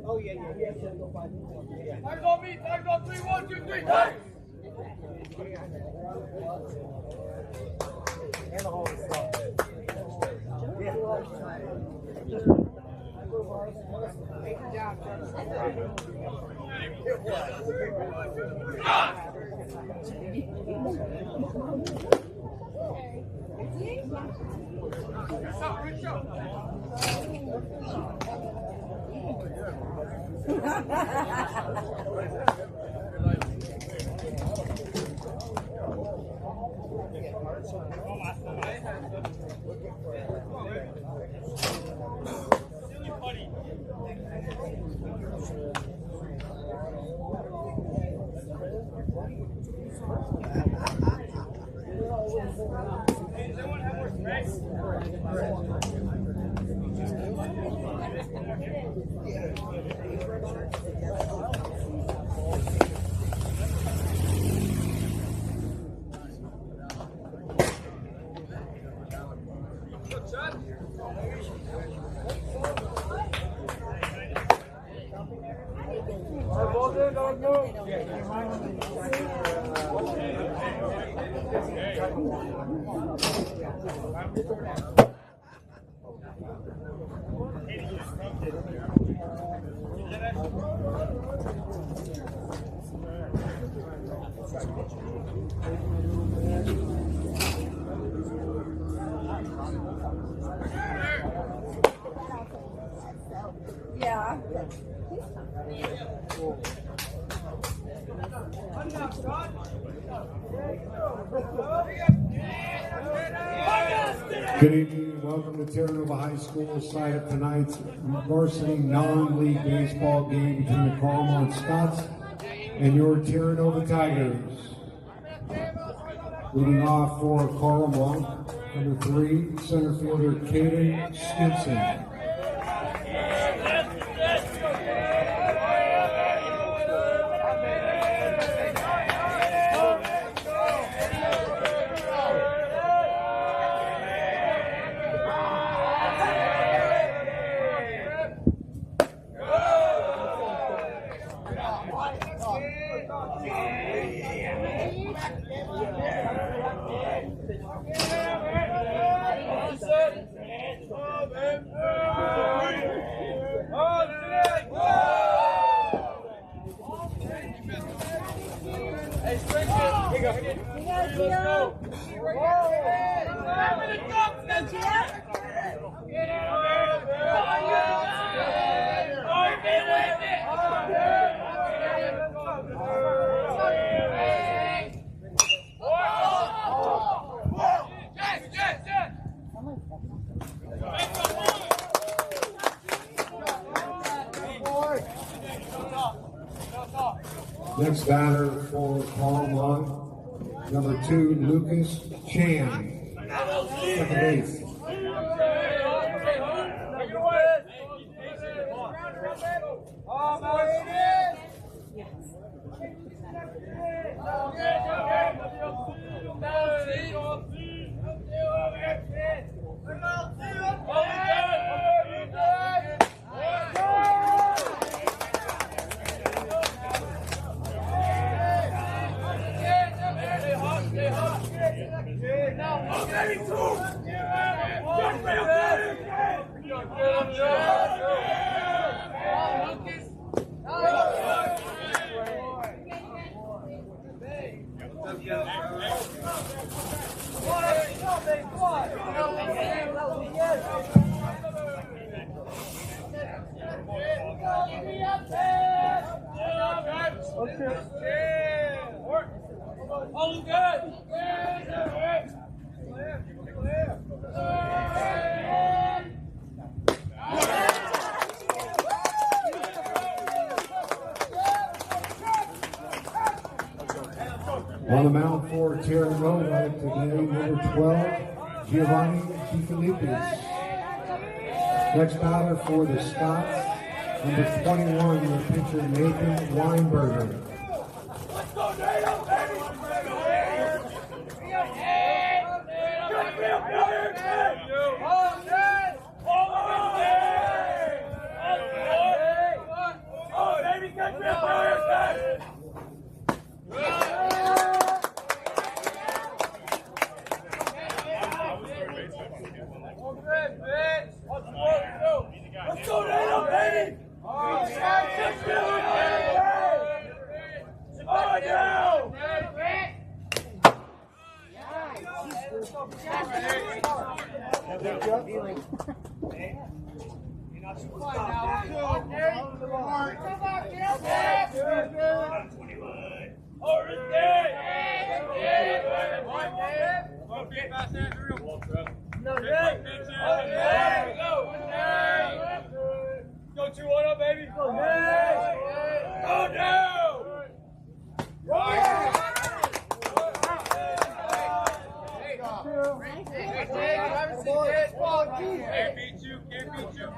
Oh, yeah. Tags on me, tags on 3, 1, 2, 3, tags! And the whole stuff. Yeah. Good evening, welcome to Terranova High School, site of tonight's varsity non-league baseball game between the Carlmont Scots and your Terranova Tigers. Leading off for Carlmont, number 3, center fielder Caden Stinson. Next batter for Carlmont, number 2, Lucas Chan, second base. All good. On the mound for Terra Nova today, number 12, Giovanni DeFilippis. Next batter for the Scots, number 21, the pitcher Nathan Weinberger. Let's go, Nato, baby! Oh, baby, get me up, let's go, Nato, baby! Oh, no! Go 2-1 baby. Oh no! Can't beat you.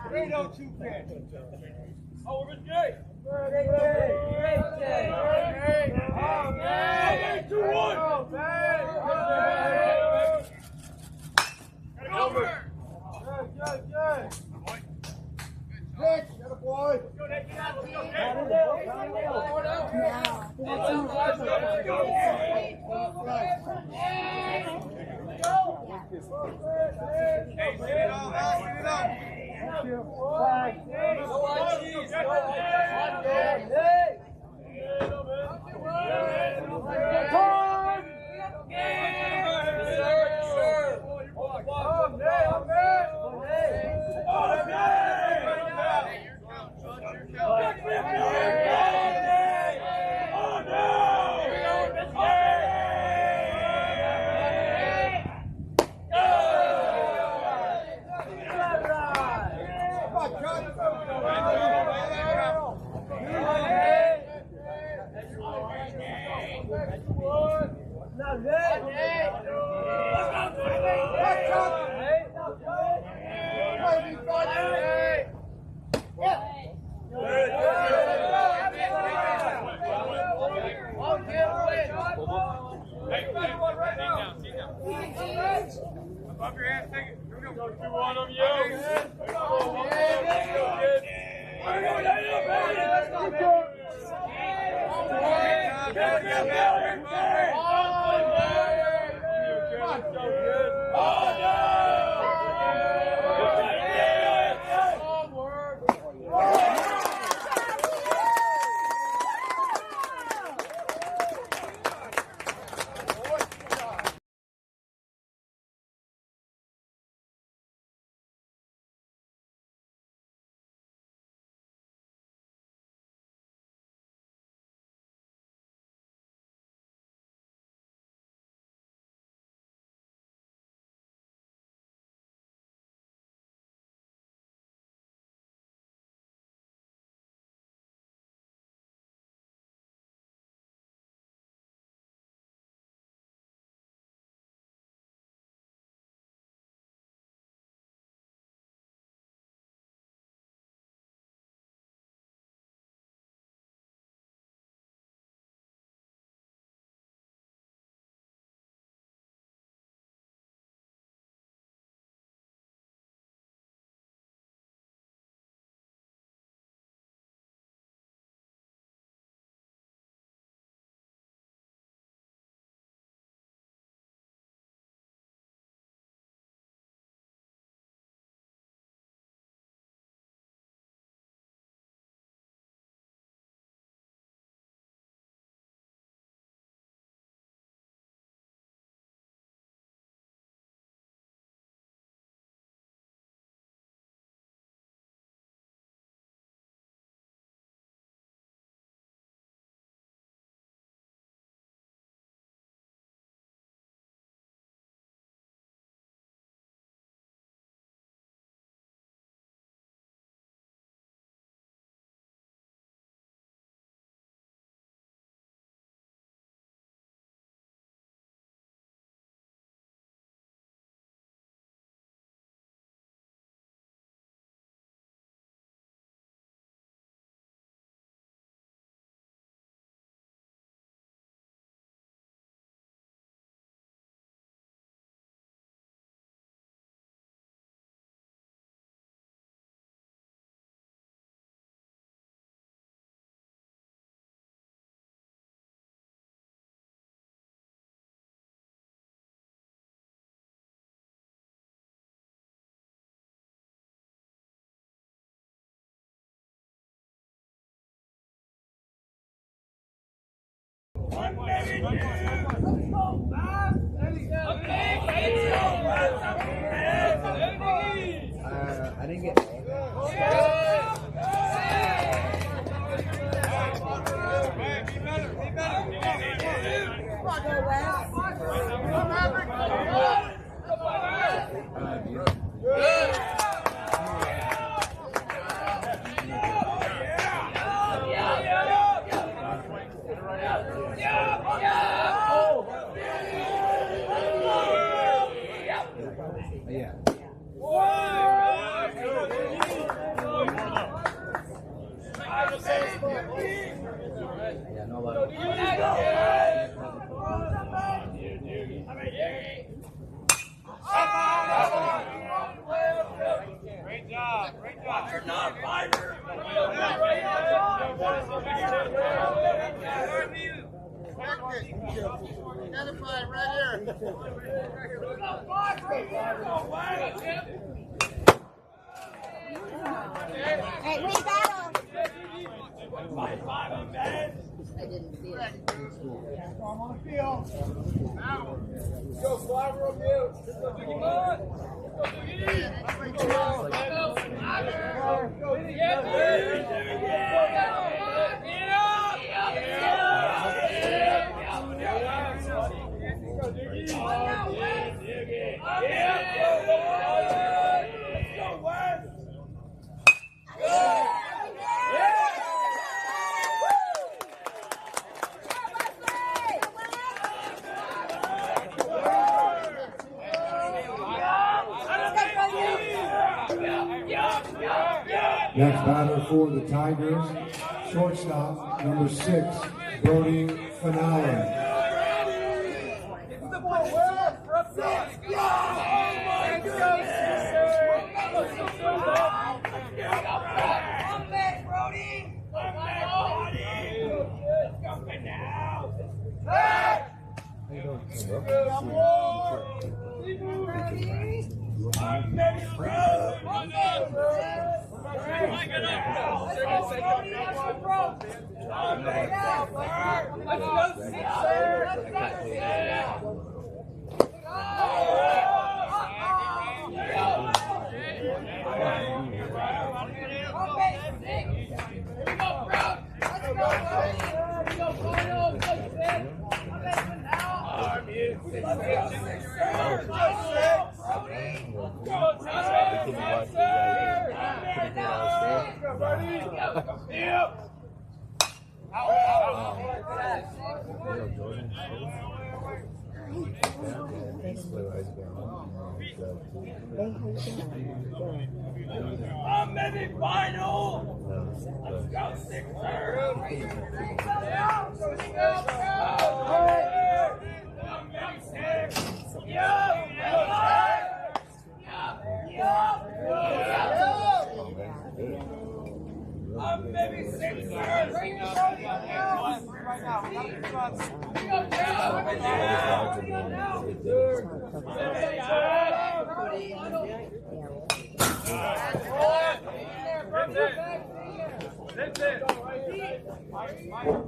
302 pitch. Oh, we're good. Hey, 2-1. Over. Good. Pitch, get a boy. Up your hands, take it. Here we go. 2-1 on you. Let's go. Oh, no! I didn't get. Yeah. Yeah, nobody. Great job. Great job. You're not Identify right here. Hey, we battle. I didn't see it. I'm on the field. Now. Let's go, Sliver up you. Let's go, Biggie Bud. Let's go, Biggie. Next batter for the Tigers, shortstop, number 6, Brody Finale. I'm maybe final. Let's go, Sixers. I'm maybe Sixers.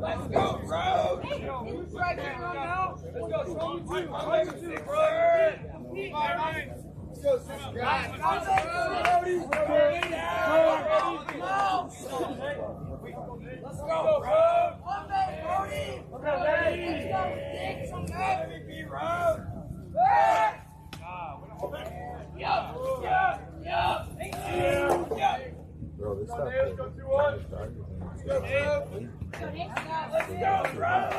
Let's go, Road! Who's right here right now? Let's go, Let's go, six guys. Let's go, Road! Bro, this stuff. Let's go, Road!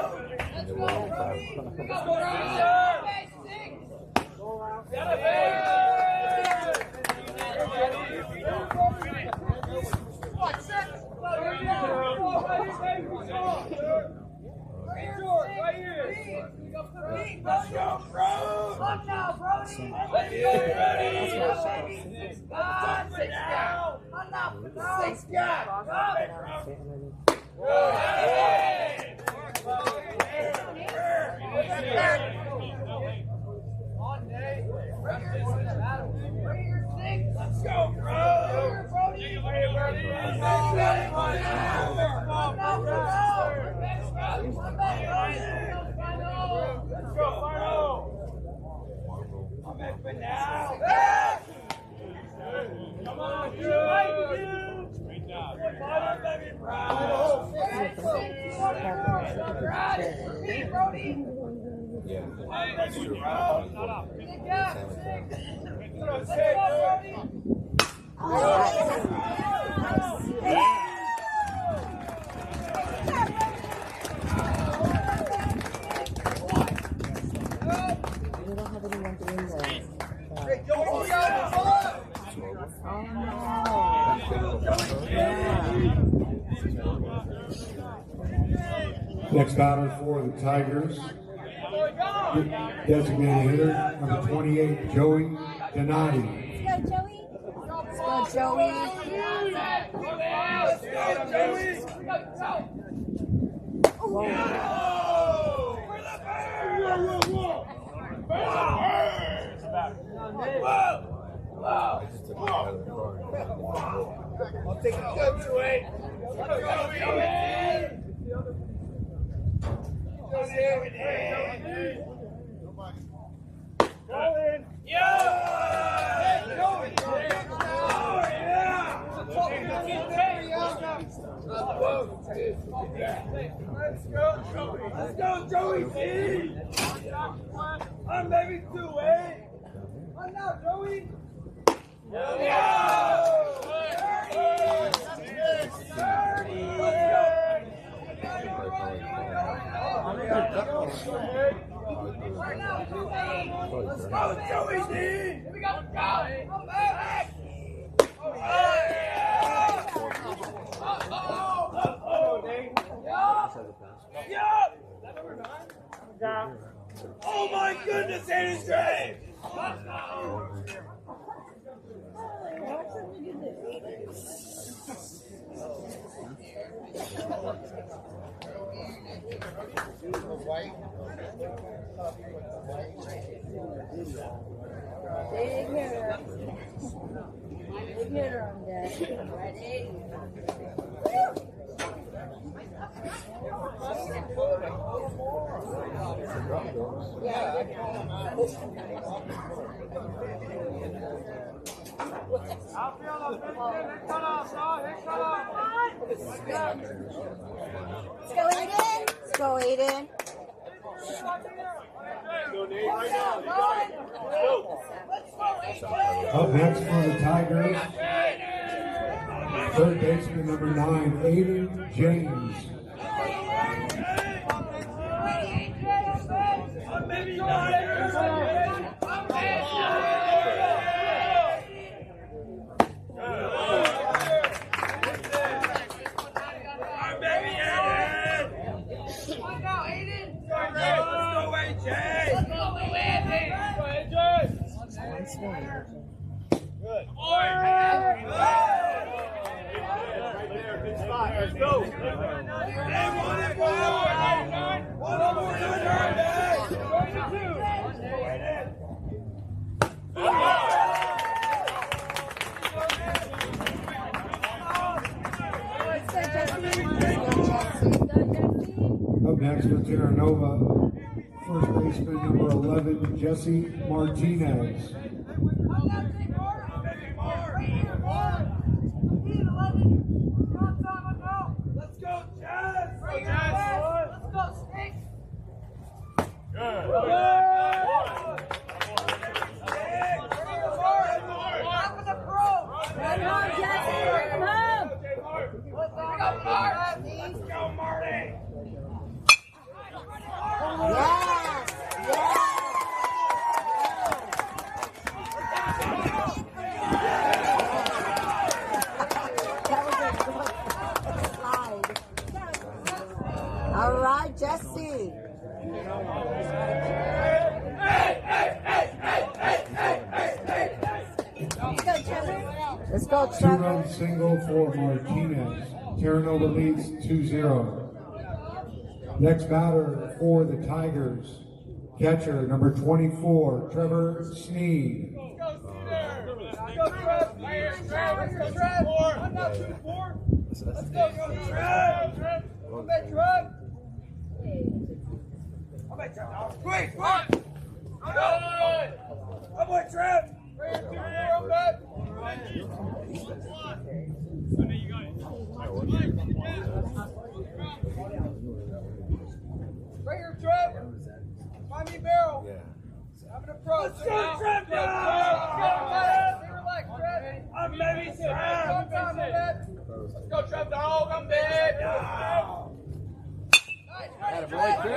Let's go, bro! That's true. We don't have anyone doing this. Hey, Joey, get out of Next batter for the Tigers. Designated hitter, number 28, Joey Donati. Let's go, Joey. Let's go, Joey. I just took it out of the car. I'll take it good to it. Let's go, Joey. Let's go, Joey G! I'm maybe 2-8. On now, Joey! Let's go, Joey D! Here we go, come back! Oh my goodness, Hayden Gray! Big hitter. Big hitter on that. Ready? Let's go, Aiden. Let's go, Aiden. Up next for the Tigers, third baseman, number 9, Aiden James. Let's go. Up next for Terra Nova, first baseman, number 11, Jesse Martinez. Let's go, Jazz! Let's go, Snake! Let's go, Marty! Yes! Yes! That was a good slide. All right, Jesse. Let's go, Trevor. Let's go, Trevor. Two-run single for Martinez. Terra Nova leads 2-0. Next batter for the Tigers, catcher number 24, Trevor Sneed. Let's go, Trev! Let's go, Trev! I'm not 2-4. Let's go, Trev! Come back, Trev! Come back, Trev! Quick, quick! Come on, Trev! Right here, 2-4, I'm back! Right here, Trev! Find me a barrel! Yeah. Good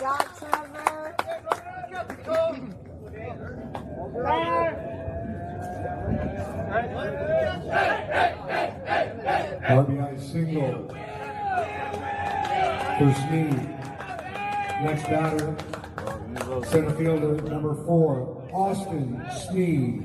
job, Trevor. RBI single for Sneed. Next batter, center fielder number 4, Austin Sneed.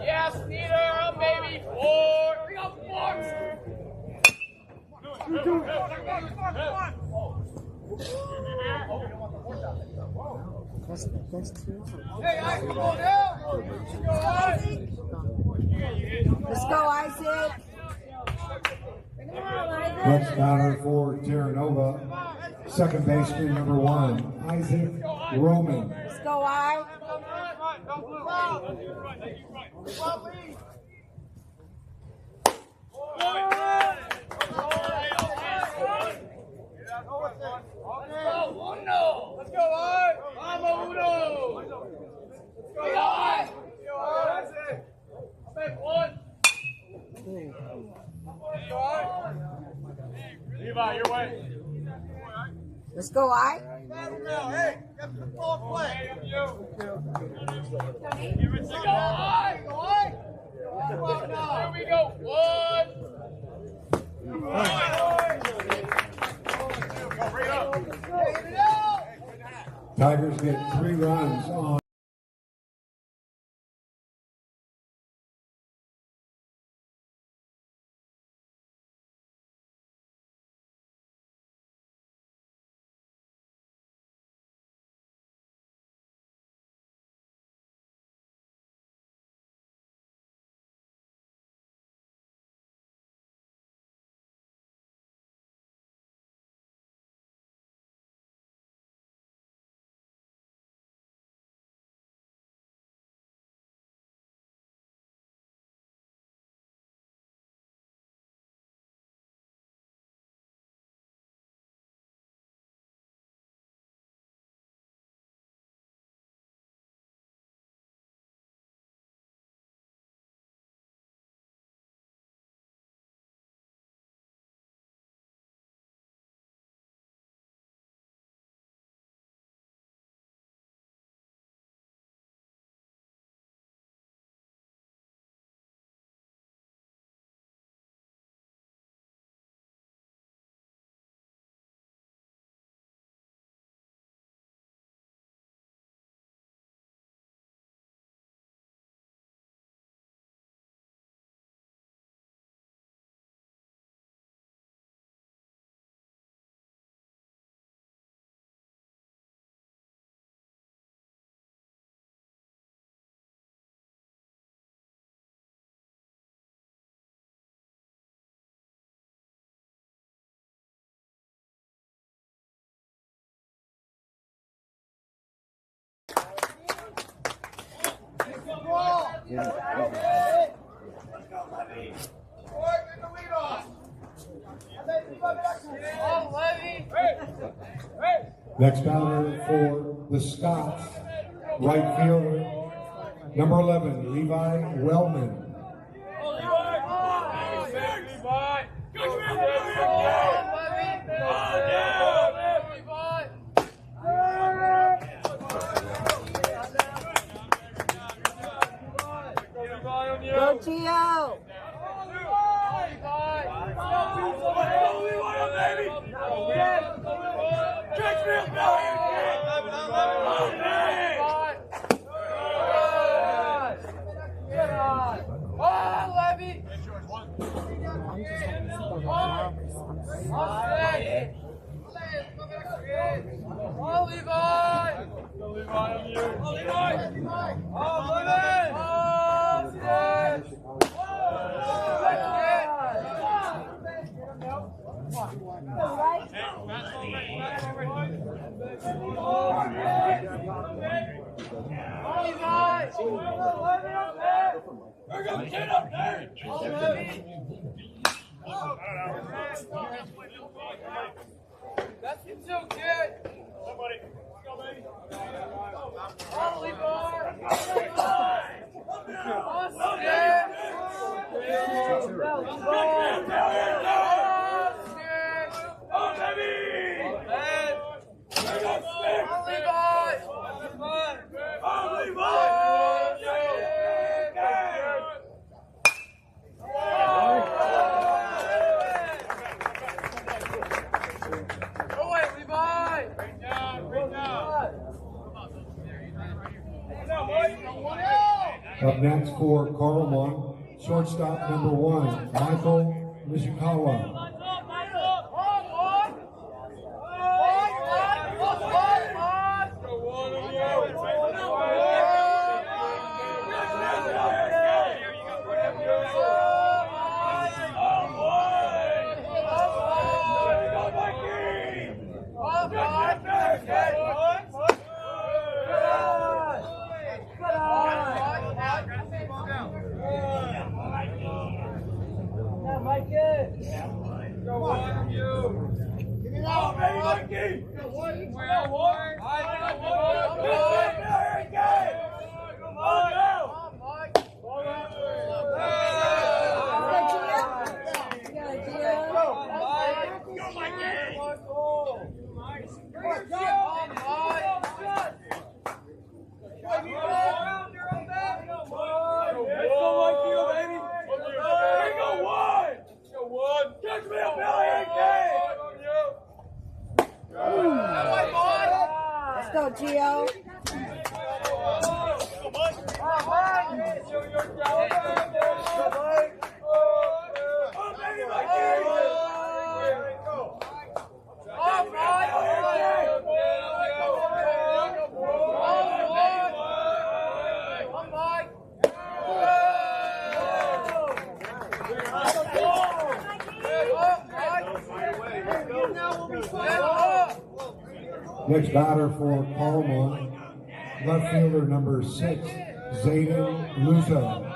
Yes, Peter, baby, 4. We got 4. That's two. Hey, guys, come on down. Let's go, Isaac. Next batter for Terranova, second baseman number 1, Isaac Roman. Let's go, I. Let's go, I. Vamos, uno. Let's go, I. That's it. I'll make 1. Levi, your way. Let's go, I. Hey, get the ball play. Let's go, I. Here we go. 1. Tigers get 3 runs on Next batter for the Scots, right fielder, number 11, Levi Wellman. Go, Gio. Levi! That's you too, kid. Somebody. Let's go, baby. Holy bar. Up next for Carlmont, shortstop number 1, Michael Nishikawa. Let's go, Gio. Next batter for Carlmont, left fielder number 6, Zayden Luza.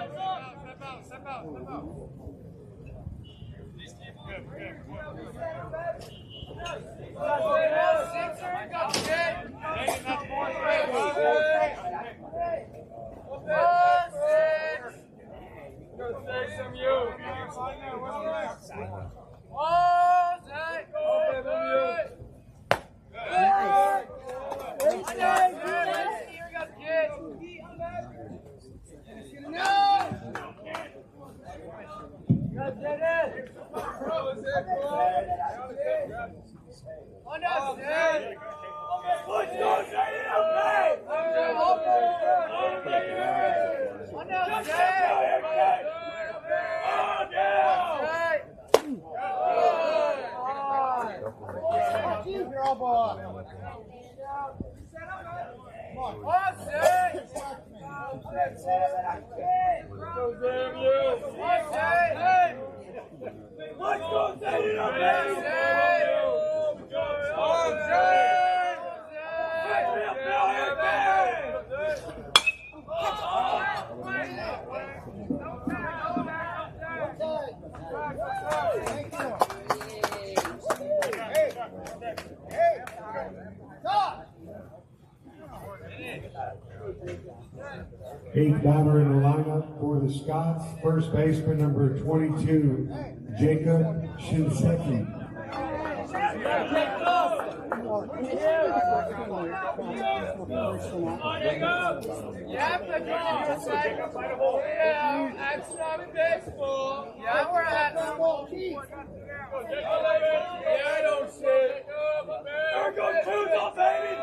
Eighth batter in the lineup for the Scots, first baseman number 22, Jacob Shinseki. Yeah, we're at I don't sit. There goes two, baby.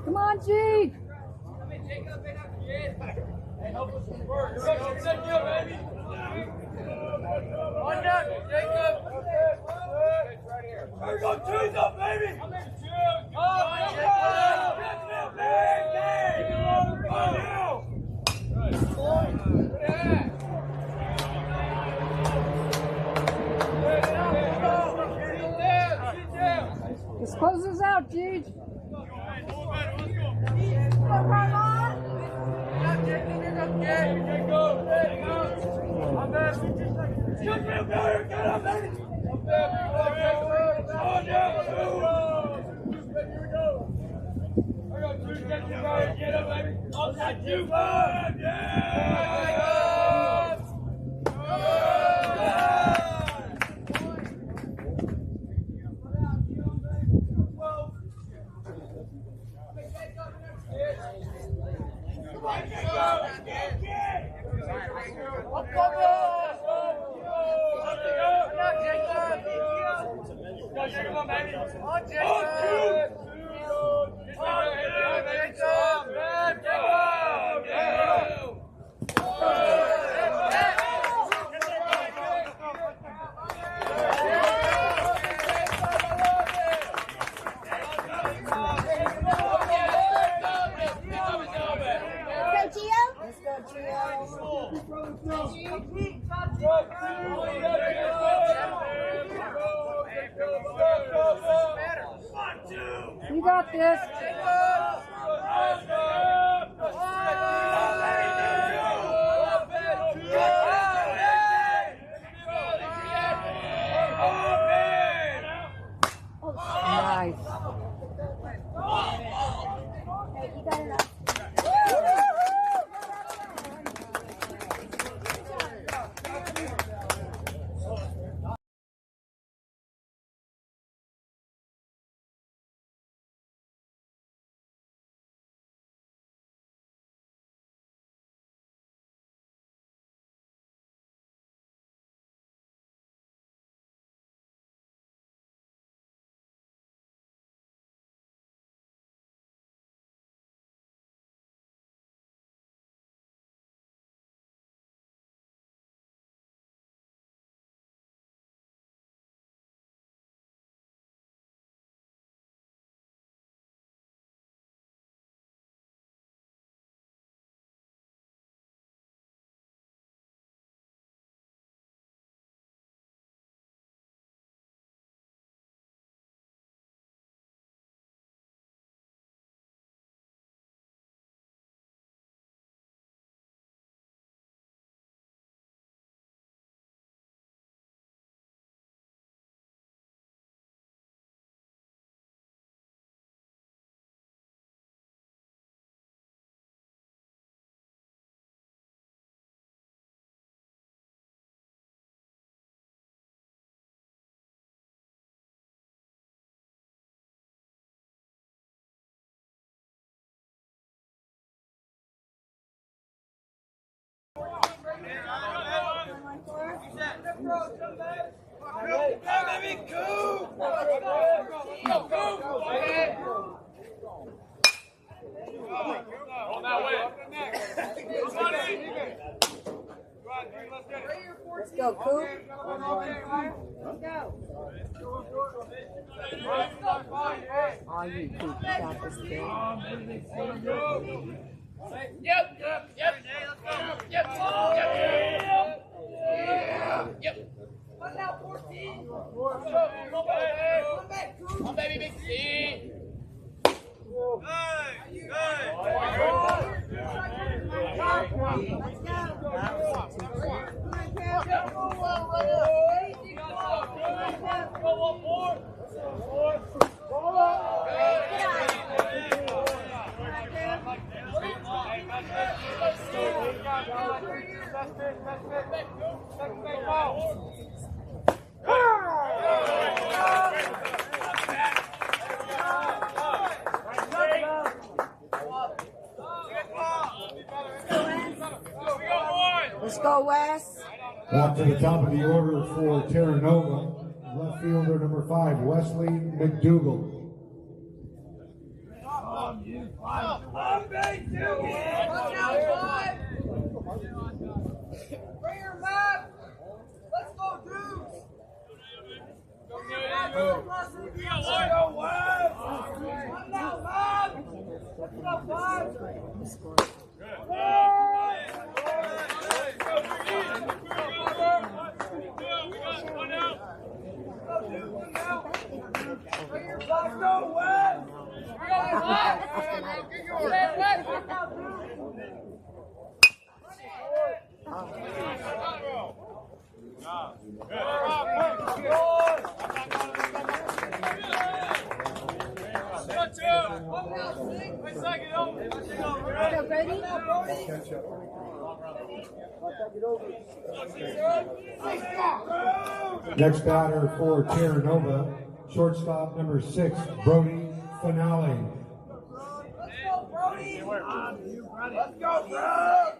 Come on, G. On deck, Jacob. Here we go, twos up, baby. This closes out, Jude. You got this. Nice. Hey, you got enough. Let's go, Coop. Let's go. Oh, you Coop, you got this kid. Yep. One now, 14. Come baby, big C. Let's go, Wes. Back to the top of the order for Terra Nova, left fielder number 5, Wesley McDougal. Watch out, 5. Go, Brady. Next batter for Terra Nova, shortstop number 6, Brody Finale. Let's go, bro!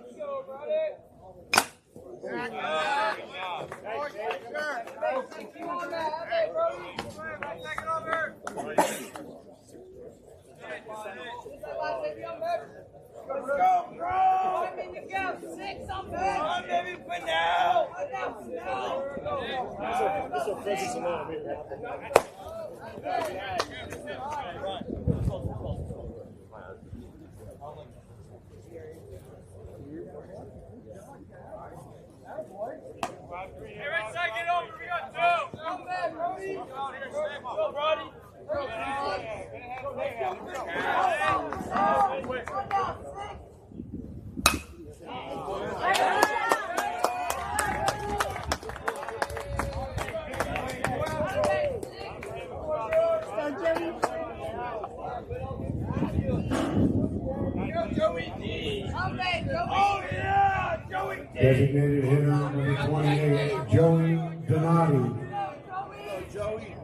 Let's go, bro! Six on Come on, baby, for now! Oh, yeah! Joey D! Designated hitter number 28, Joey Donati. Come on, Joey!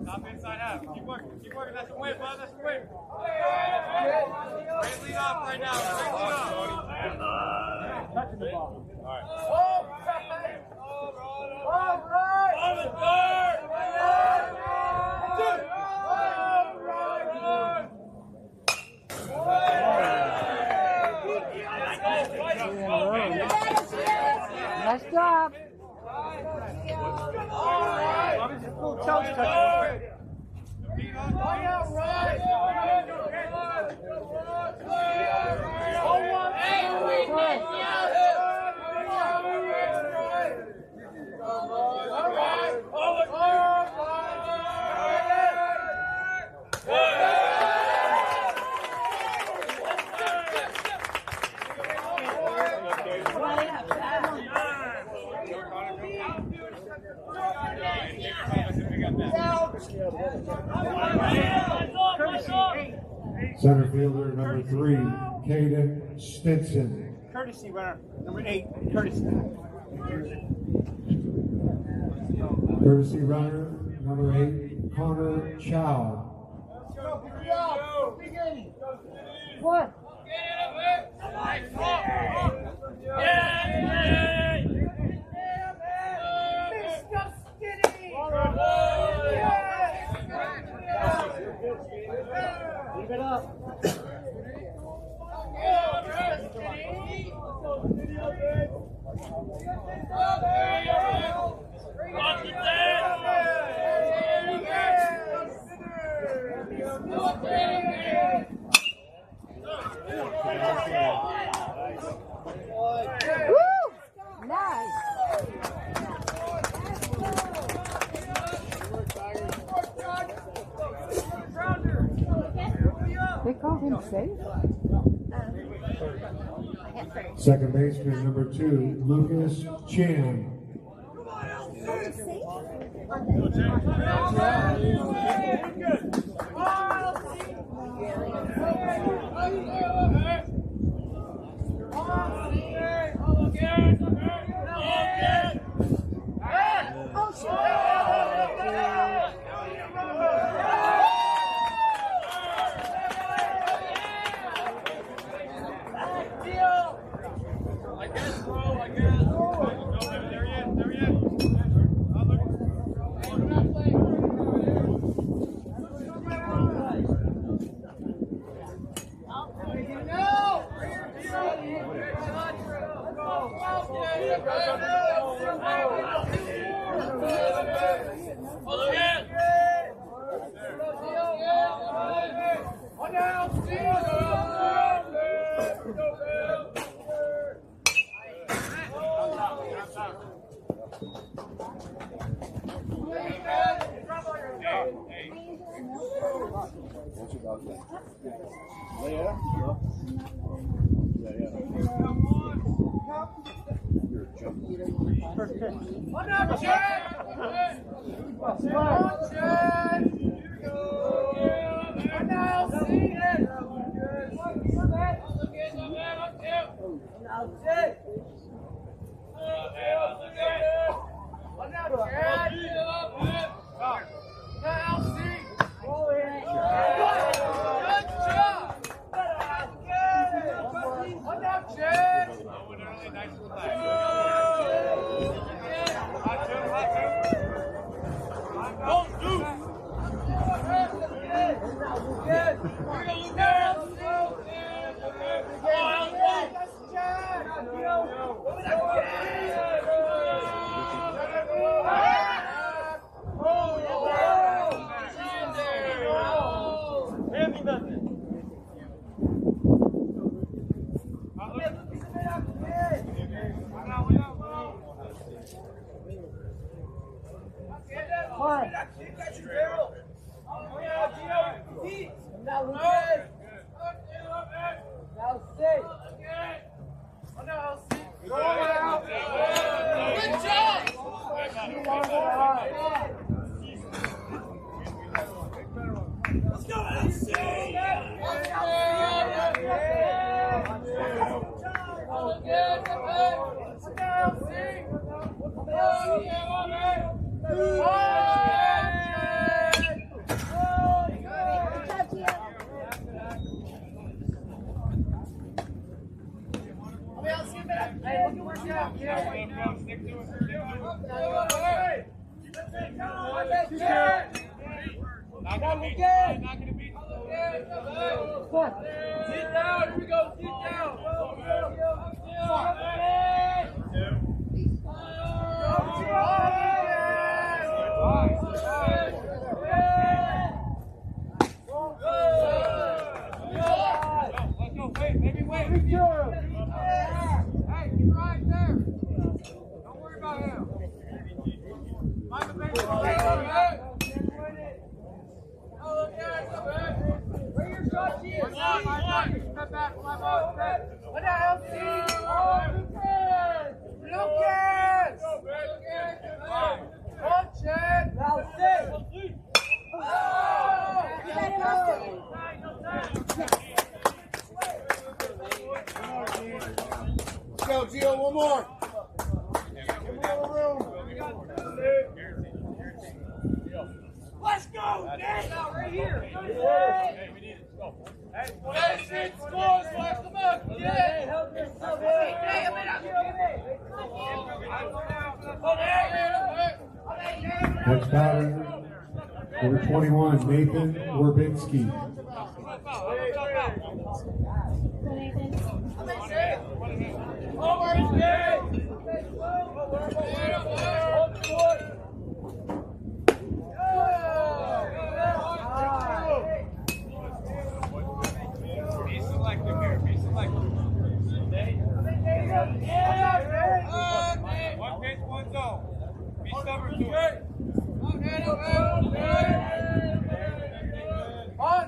Top inside half. Keep working. Keep working. That's the win, bud. That's the win. Great lead off right now. Great lead off. Touching the ball. All right. All right. On the third. Nice job. Center fielder number 3, Caden Stinson. Courtesy runner, number 8, Courtesy. Courtesy runner number 8, Connor Chow. What? Keep it up. Woo! Nice. They called him safe. Second baseman number 2, Lucas Chan. Let's go, LC! Not gonna beat you. Not gonna beat you. Sit down. Here we go. Sit down. Let's go. Wait. Maybe wait. Hey, he's right there. Don't worry about him. Mind the baby. Where your shot is? Step back, step. What the hell, Lucas! Punch it! Now sit! Let's go, Gio, one more. Let's go! Nick! Right here! Hey, we need it. Go. Hey, six scores! Watch them up! Yeah! Help yourself! Next batter, number 21, Nathan Werbinski. Be selective here. Be selective. One pitch, one zone. Be stubborn to it. On,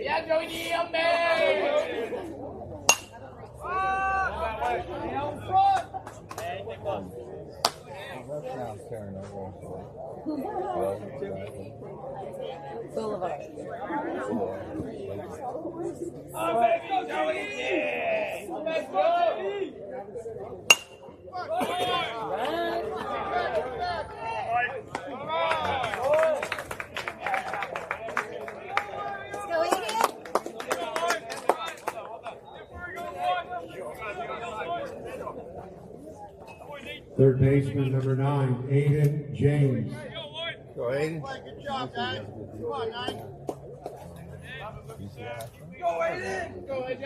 Yeah, Joey D, I'm baby! Down front! That's now tearing over. Boulevard. I'm baby, Joey D! Let's go! Go Aiden. Third baseman, number 9, Aiden James. Go Aiden. Good job, guys. Come on, 9. Go Aiden! Go AJ!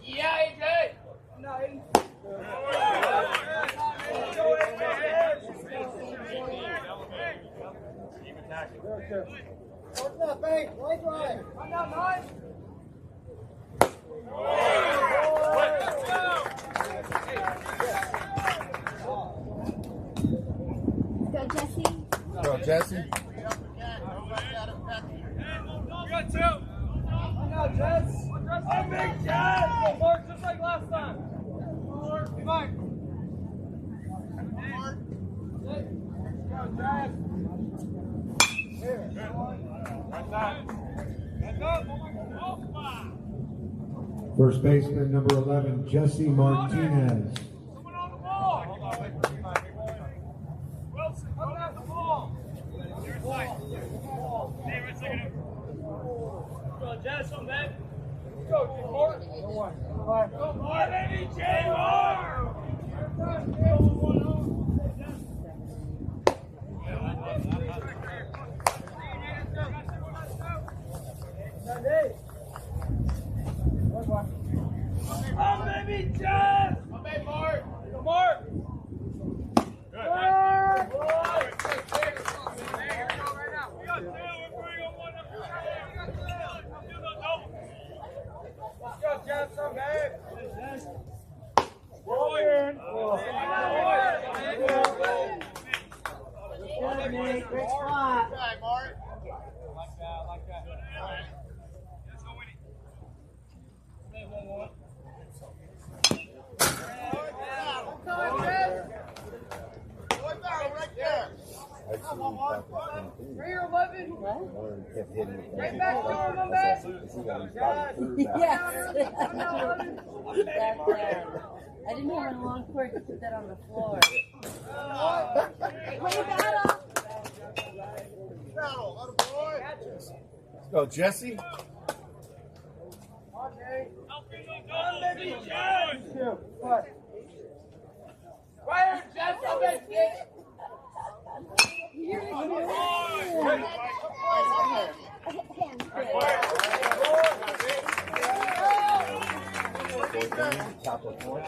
Yeah, AJ! Go Jesse. Go Jesse. Got two! No, Jess! I'm big Jess! Mark, just like last time! Come on! Go, Jess! Here. That's up! That's up! First baseman, number 11, Jesse Martinez. Someone on the ball! Wilson, come at the ball! Near side. Hey, right second. Go, Jess, on that. Go, J-Mark. Go, Mark, baby, J-Mark! Oh, baby, Jess! Oh, baby, Mark! Go, Mark! Great spot. Mark. Like that. Let's go, Winnie. Right there. Here, 11. Kept hitting it. Right back to him, my man. Yes. Back there. I didn't have a long cord to put that on the floor. Play battle. Battle, boy. Go Jesse. Fire, Jess, I'll bet you. You're Top of four.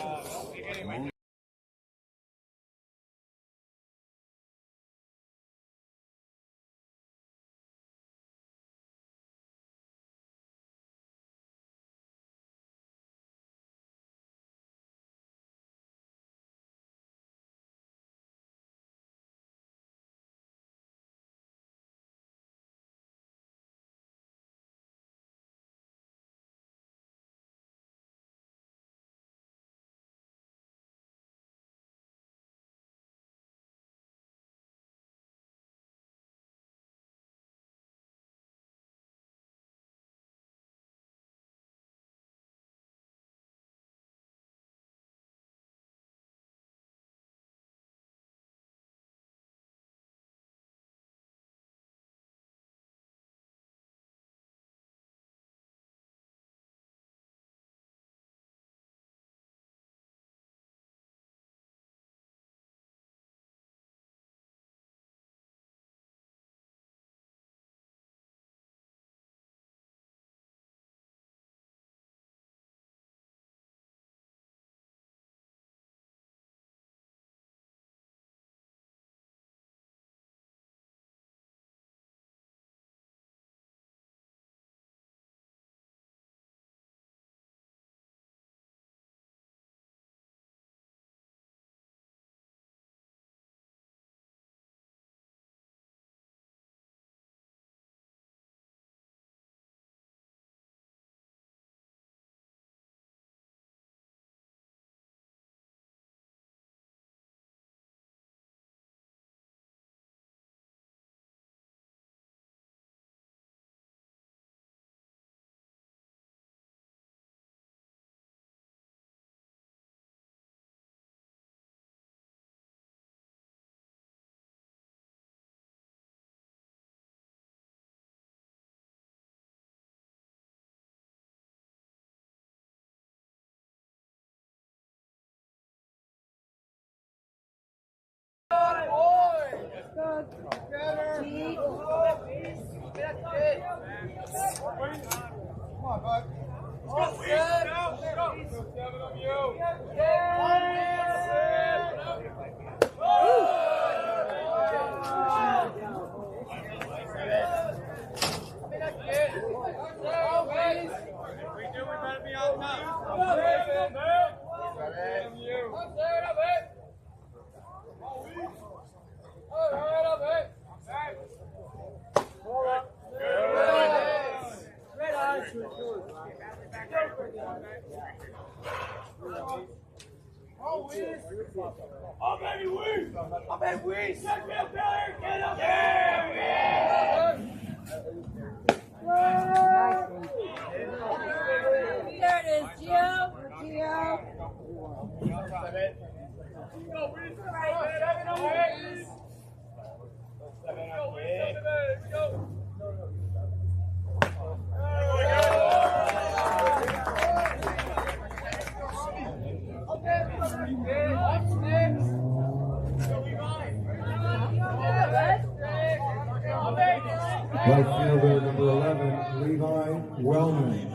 Come on, bud. Let's go, Weez. Go. 7 on you. We do, we better be on top. Oh, baby, Weez! Oh, baby, Weez! Check me up there! Get up there! There it is, Gio. Gio. Go, Weez! 7 on Weez! 7 on Weez! Here we go! Right fielder number 11, Levi Wellman.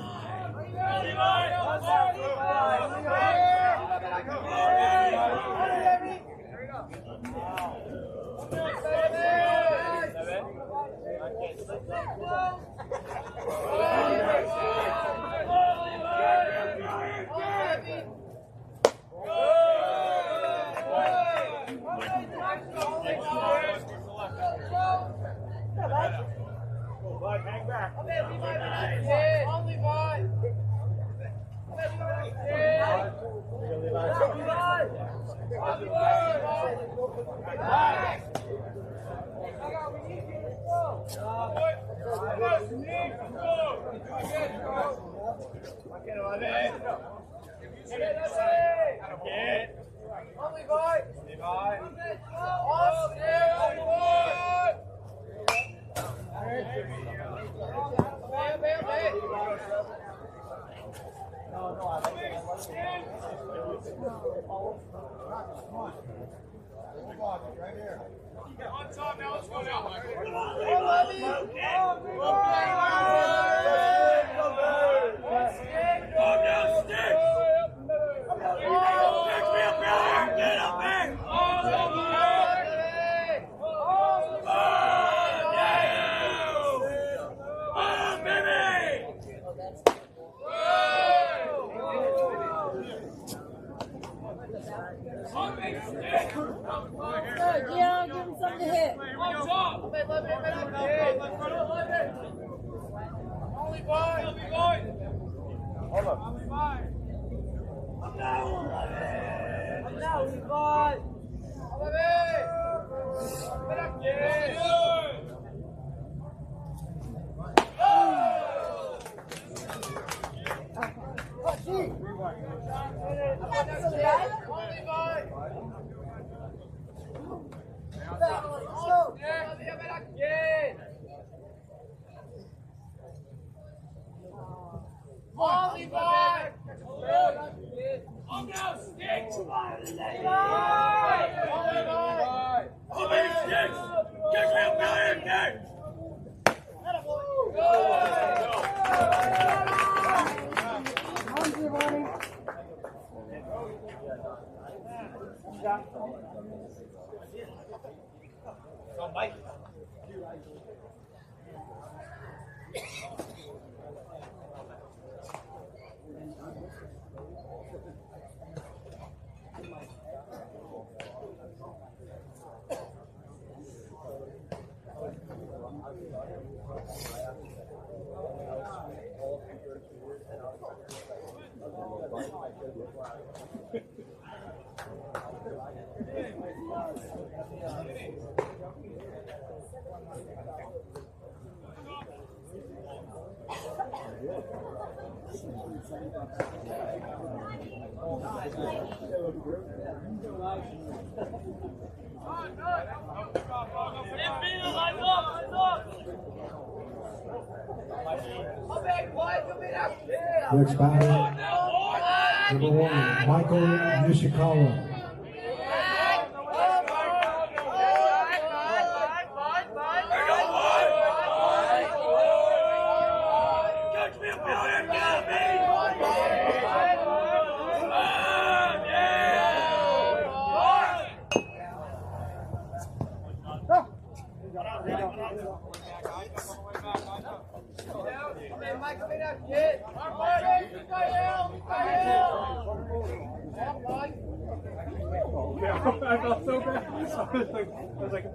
Hang back. Right here. On top now, let's go now. Good, Gio. Give him something to hit. Only boy. Next batter, number 1, Michael Nishikawa. Mike, come in out, kid. I felt so bad. I was like,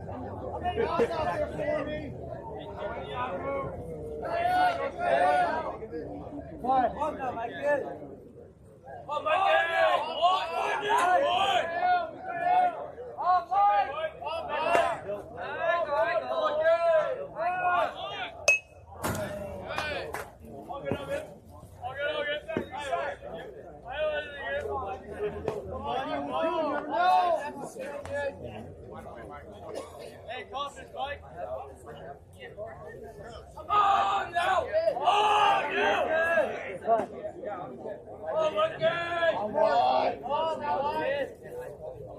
Hey, confidence, Mike. Oh, no! Oh, no! Oh, my God! Oh, no!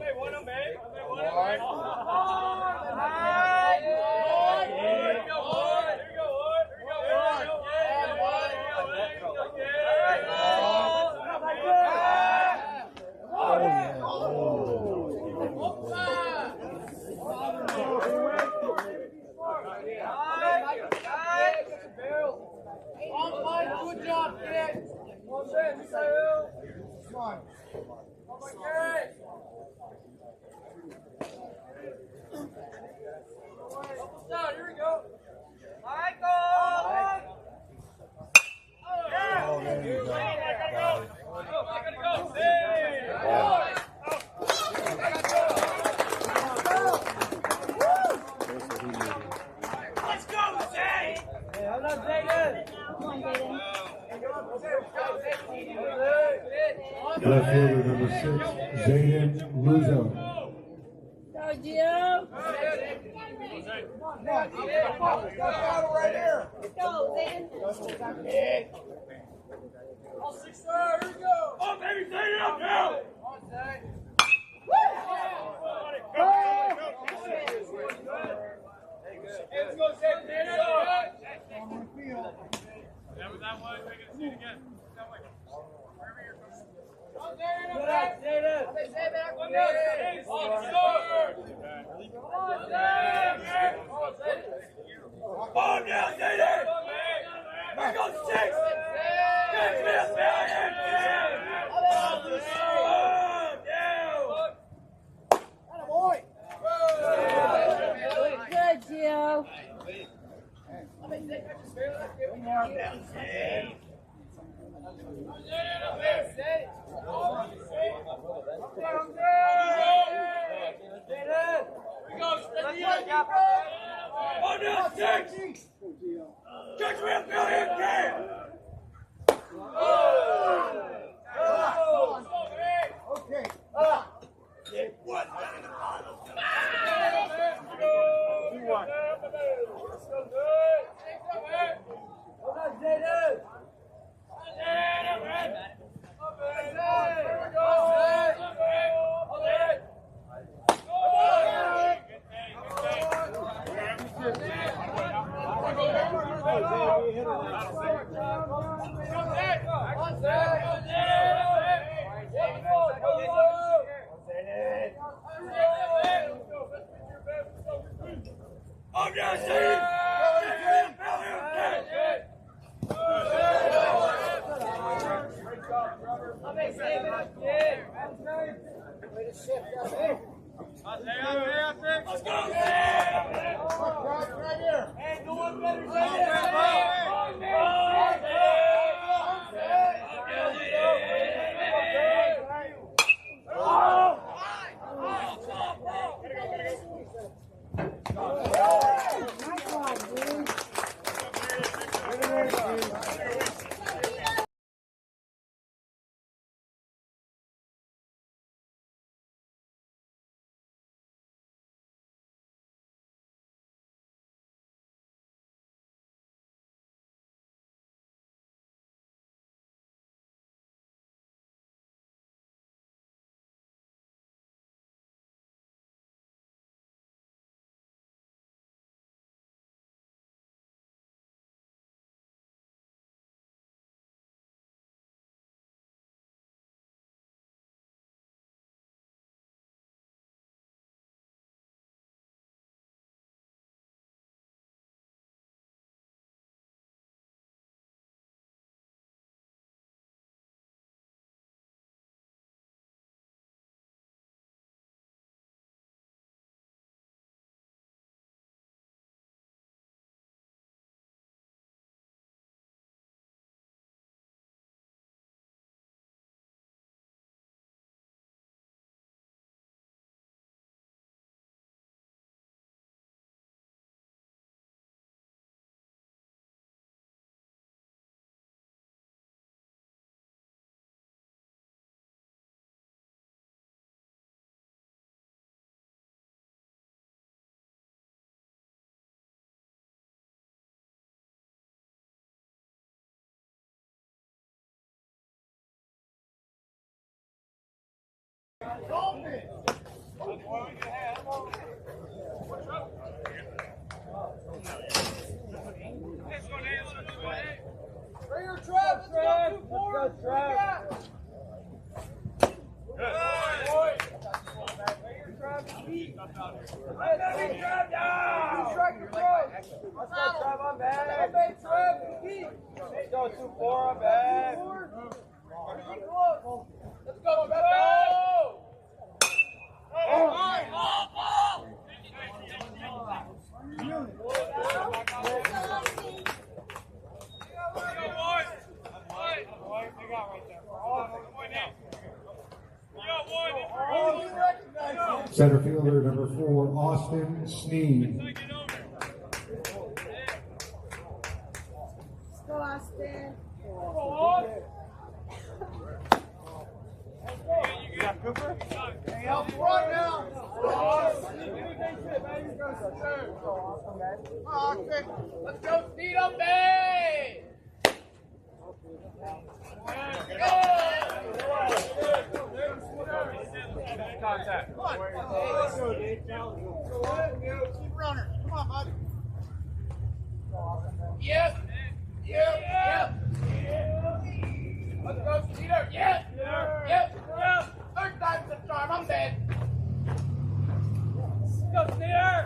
Hey, what a man! Hey, what a man! Here we go, Ward! Here we go, Ward! Here we go, Ward! Good job, kid! Come on. Oh, my God! Down, here we go. Michael! Yeah! oh, there you go. Gotta go. Hey! Let's go, Zay! Hey, hold up, Zayden! Come on, Jaden. Left fielder number 6, Zayden Luzo. Go, Gio. Right here. Go, Zayden. All 6 star, here we go! Oh, baby, Zayden up now! On, Zay! Let's go, Zay! That way, we can see it again. That way. Wherever you're going. Good up, Zayden! One down, Zay! On, score! On, Zay! On down, Zayden! Here goes 6! Get this man! Good, Gio. Catch me a billion game! Okay. What? I'm not saying Let's go, right here. Hey, no one Bring her, Trev. Let's go, forward. Trev. Let's go, 2-4, I'm back. Let's go, Beto! Center fielder number 4, Austin Sneed. Go, Austin. You got Cooper? Hey, out front now! Let's go, Sneed up there! Contact. Come on. Keep running. Come on, bud. Yep. Let's go, Cedar. Yep. Third time's the charm. I'm dead. Go, Steer!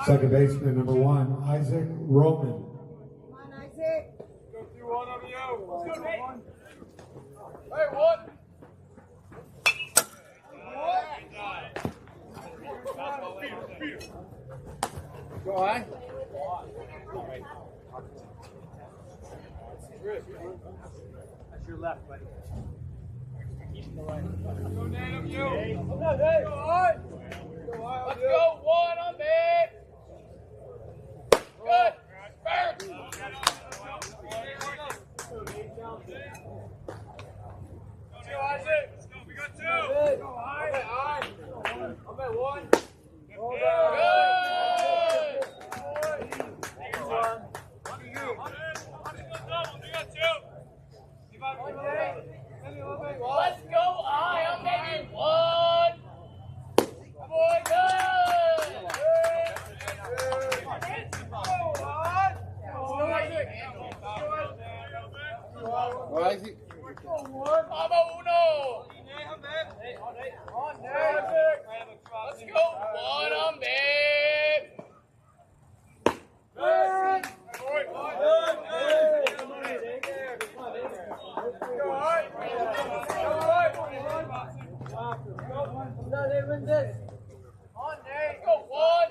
Second baseman number 1, Isaac Roman. Come on, Isaac. Go through one of you. Let's go, Nate. Hey, one. Go on. That's your left, buddy. Keep the right. Go, Nate, I'm you. Go on. Let's go, one on me. Good. First. Two, Isaac. Let's go. We got two. Go, I'm at one. Good. Let's go, I'm maybe one. Boy, good. Isaac. Vamos, uno. Let's go, one on me. On Nate. Go, one.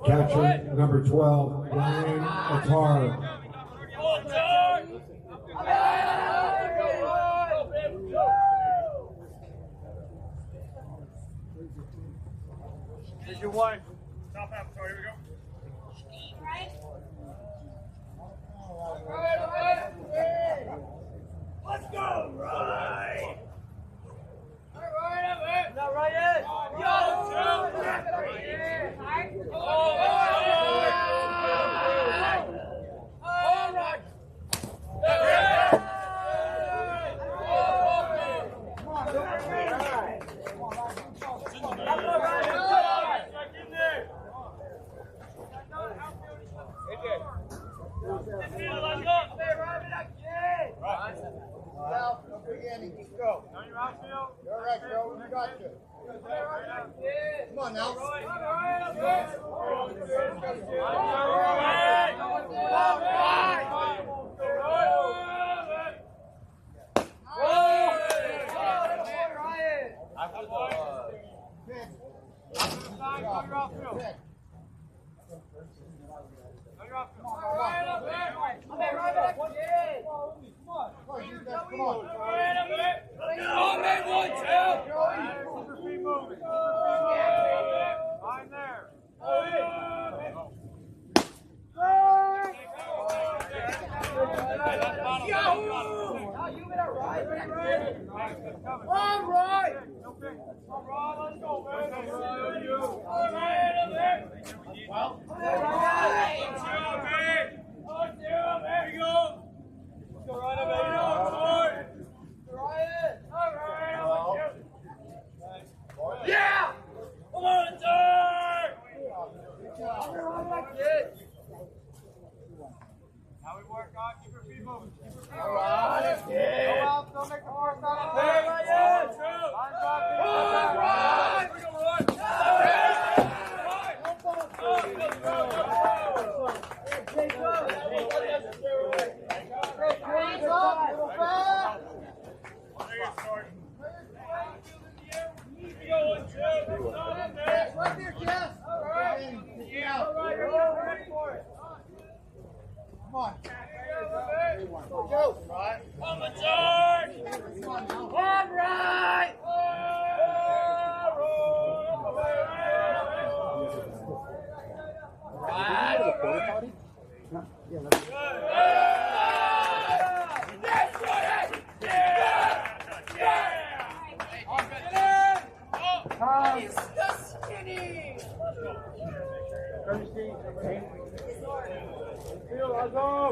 Catcher number 12, Ryan Attar. Here's your one. Stop that. Sorry, here we go. Let's go, right. Not right yet. You're right, Joe. You got this. Come on now.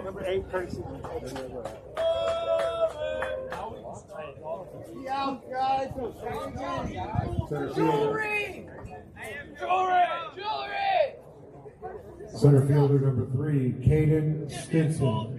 Number 8, courtesy. Out, guys. Center fielder number 3, Caden Stinson.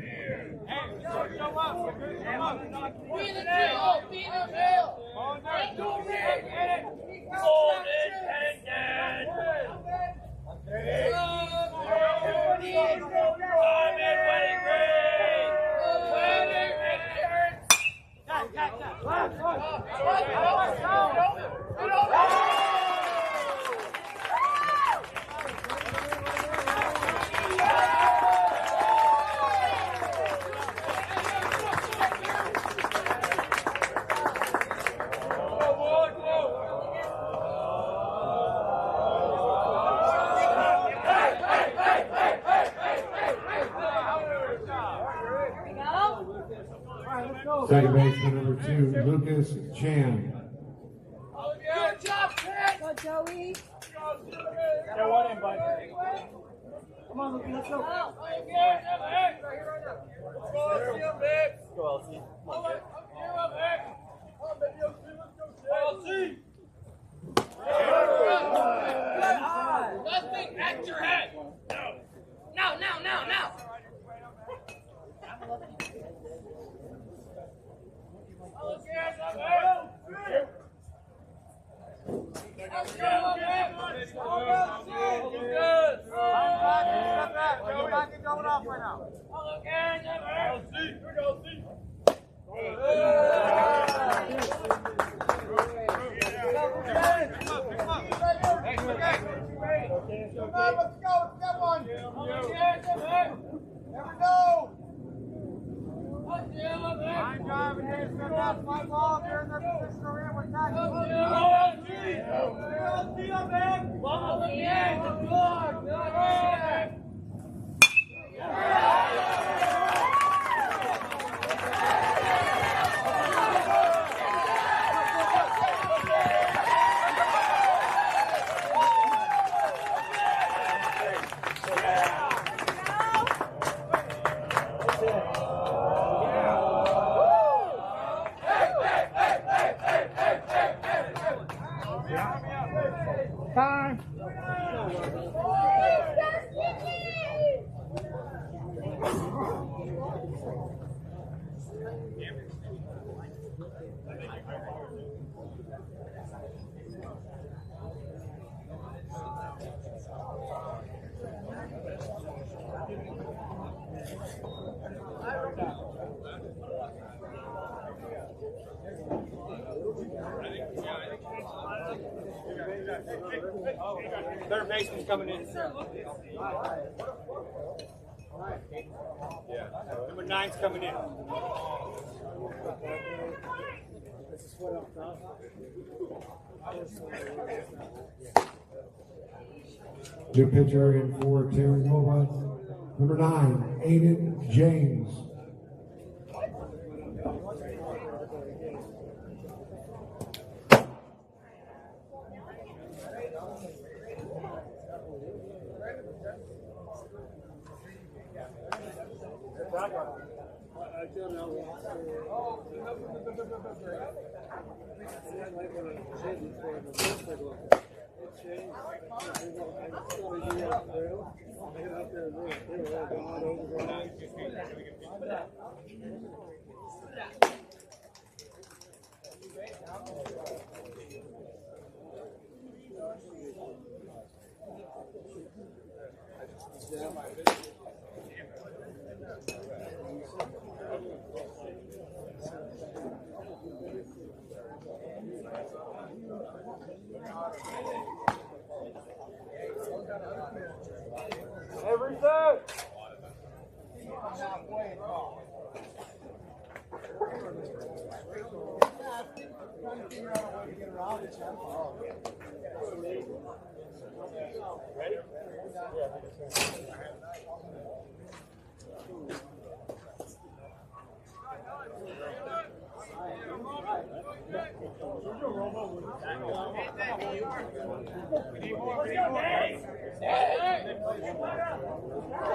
Second baseman number 2, Lucas Chan. Good job, Ted. Go, Joey. Got one in, bud. Come on, Lucas, let's go. Go, LC. Nothing at your head. No. No. Never know. Line drive against the left, my ball. They're in their position around with that. Time. Third baseman's coming in. Yeah. Number 9's coming in. Good pitcher in for Terry Nova. Number 9, Aiden James.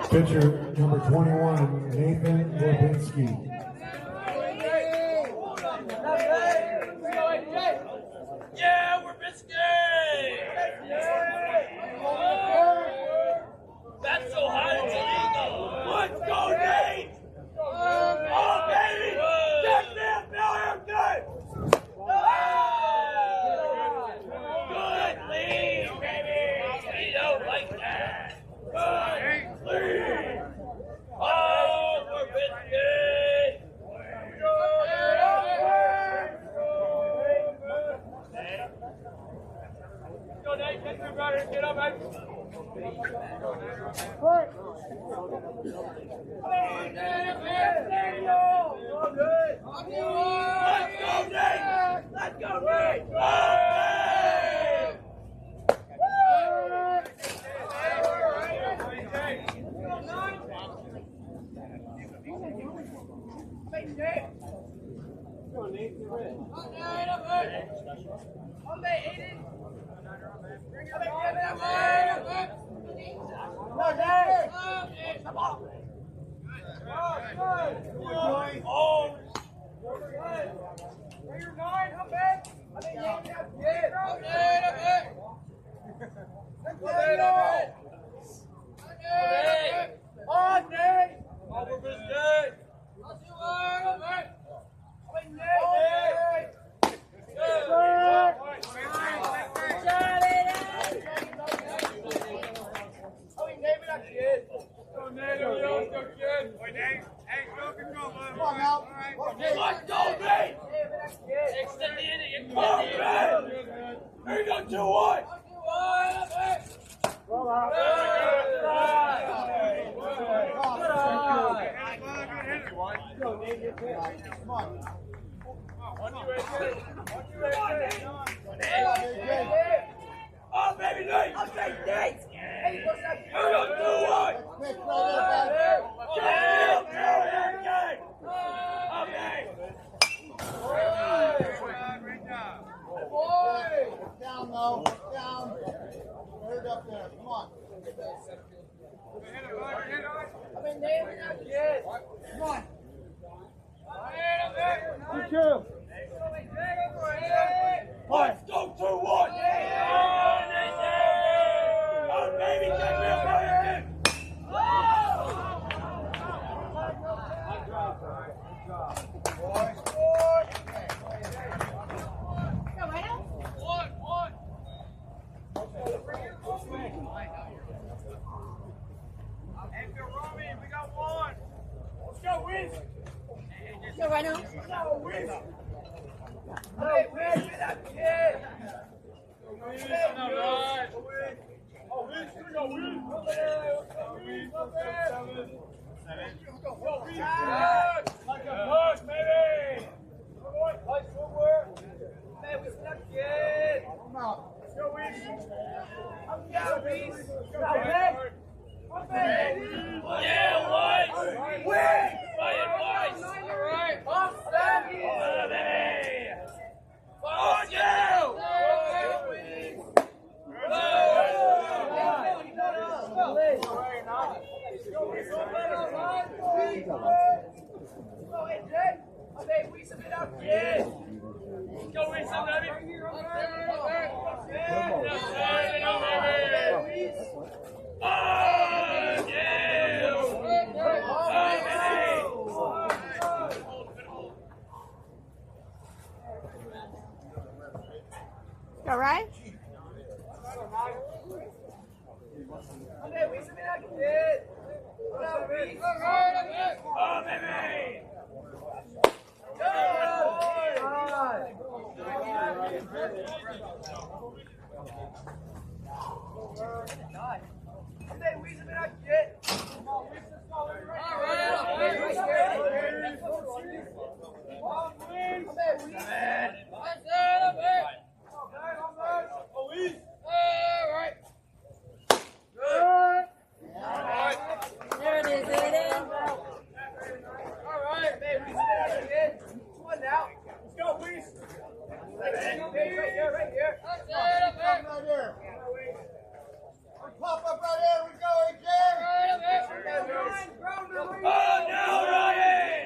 Pitcher number 21, Nathan Lubinski. Yeah, we're Biscay! That's so hot it's illegal! Let's go, Nate! Oh, baby! Check that, Miller! Good! Good lead, baby! We don't like that! Good lead! Oh, we're Biscay! Go, Nate! Get through, brother! Get up, man! Let's go, Nate! Let's go, Nate! Extend the idiot. Oh, man! Here you go, 2-1! Well, Oh, baby, Nate! I'll take Nate! Hey, what's that? You're gonna do what? Down, though. Down. Hurt up there. Come on. I've been nailing that kid. Come on. Let's go 2-1. Oh, baby, get me a again. We got one. Let's go, Wiz. Go right now. Let's go, Wiz. Hey, Wiz, get that kid. Wiz, oh, Wiz, here we go, Wiz. Up there. Like a push, baby. Nice footwork. Hey, we stuck kid. Come out. Let's go, Wiz. Up down, Wiz. Go, Wiz. Yeah, White! Win! Fire, White! All right! Up, Sammy! Oh, baby! Oh, yeah! Go, Wiz, baby! All right. Oh, baby! There it is, Aiden. Right here. Pop up right here. We go, AJ. Oh, no, Ryan!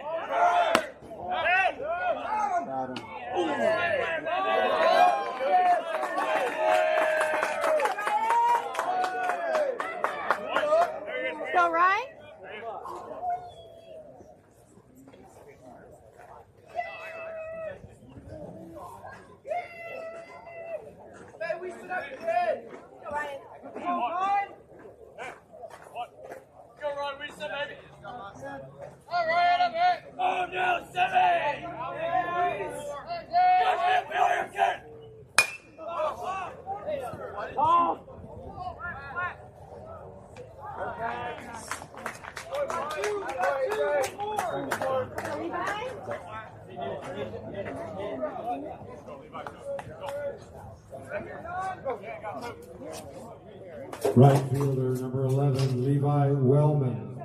Go right. Oh no, Sammy! Right fielder, number 11, Levi Wellman.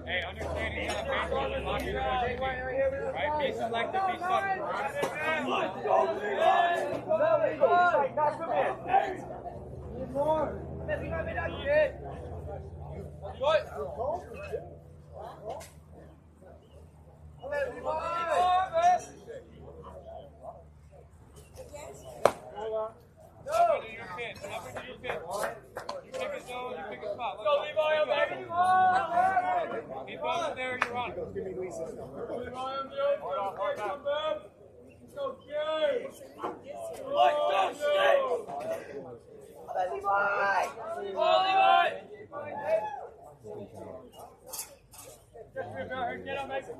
Hey, understand he's not baseball and hockey, right? Be selective, be selective. Let's go, Levi! Come in. More. Levi, made that kid. Good. Go, Levi, baby! Keep on there, you're on. Let's go, James! Let's go, James! Levi! Oh, Levi! Get up, Mason.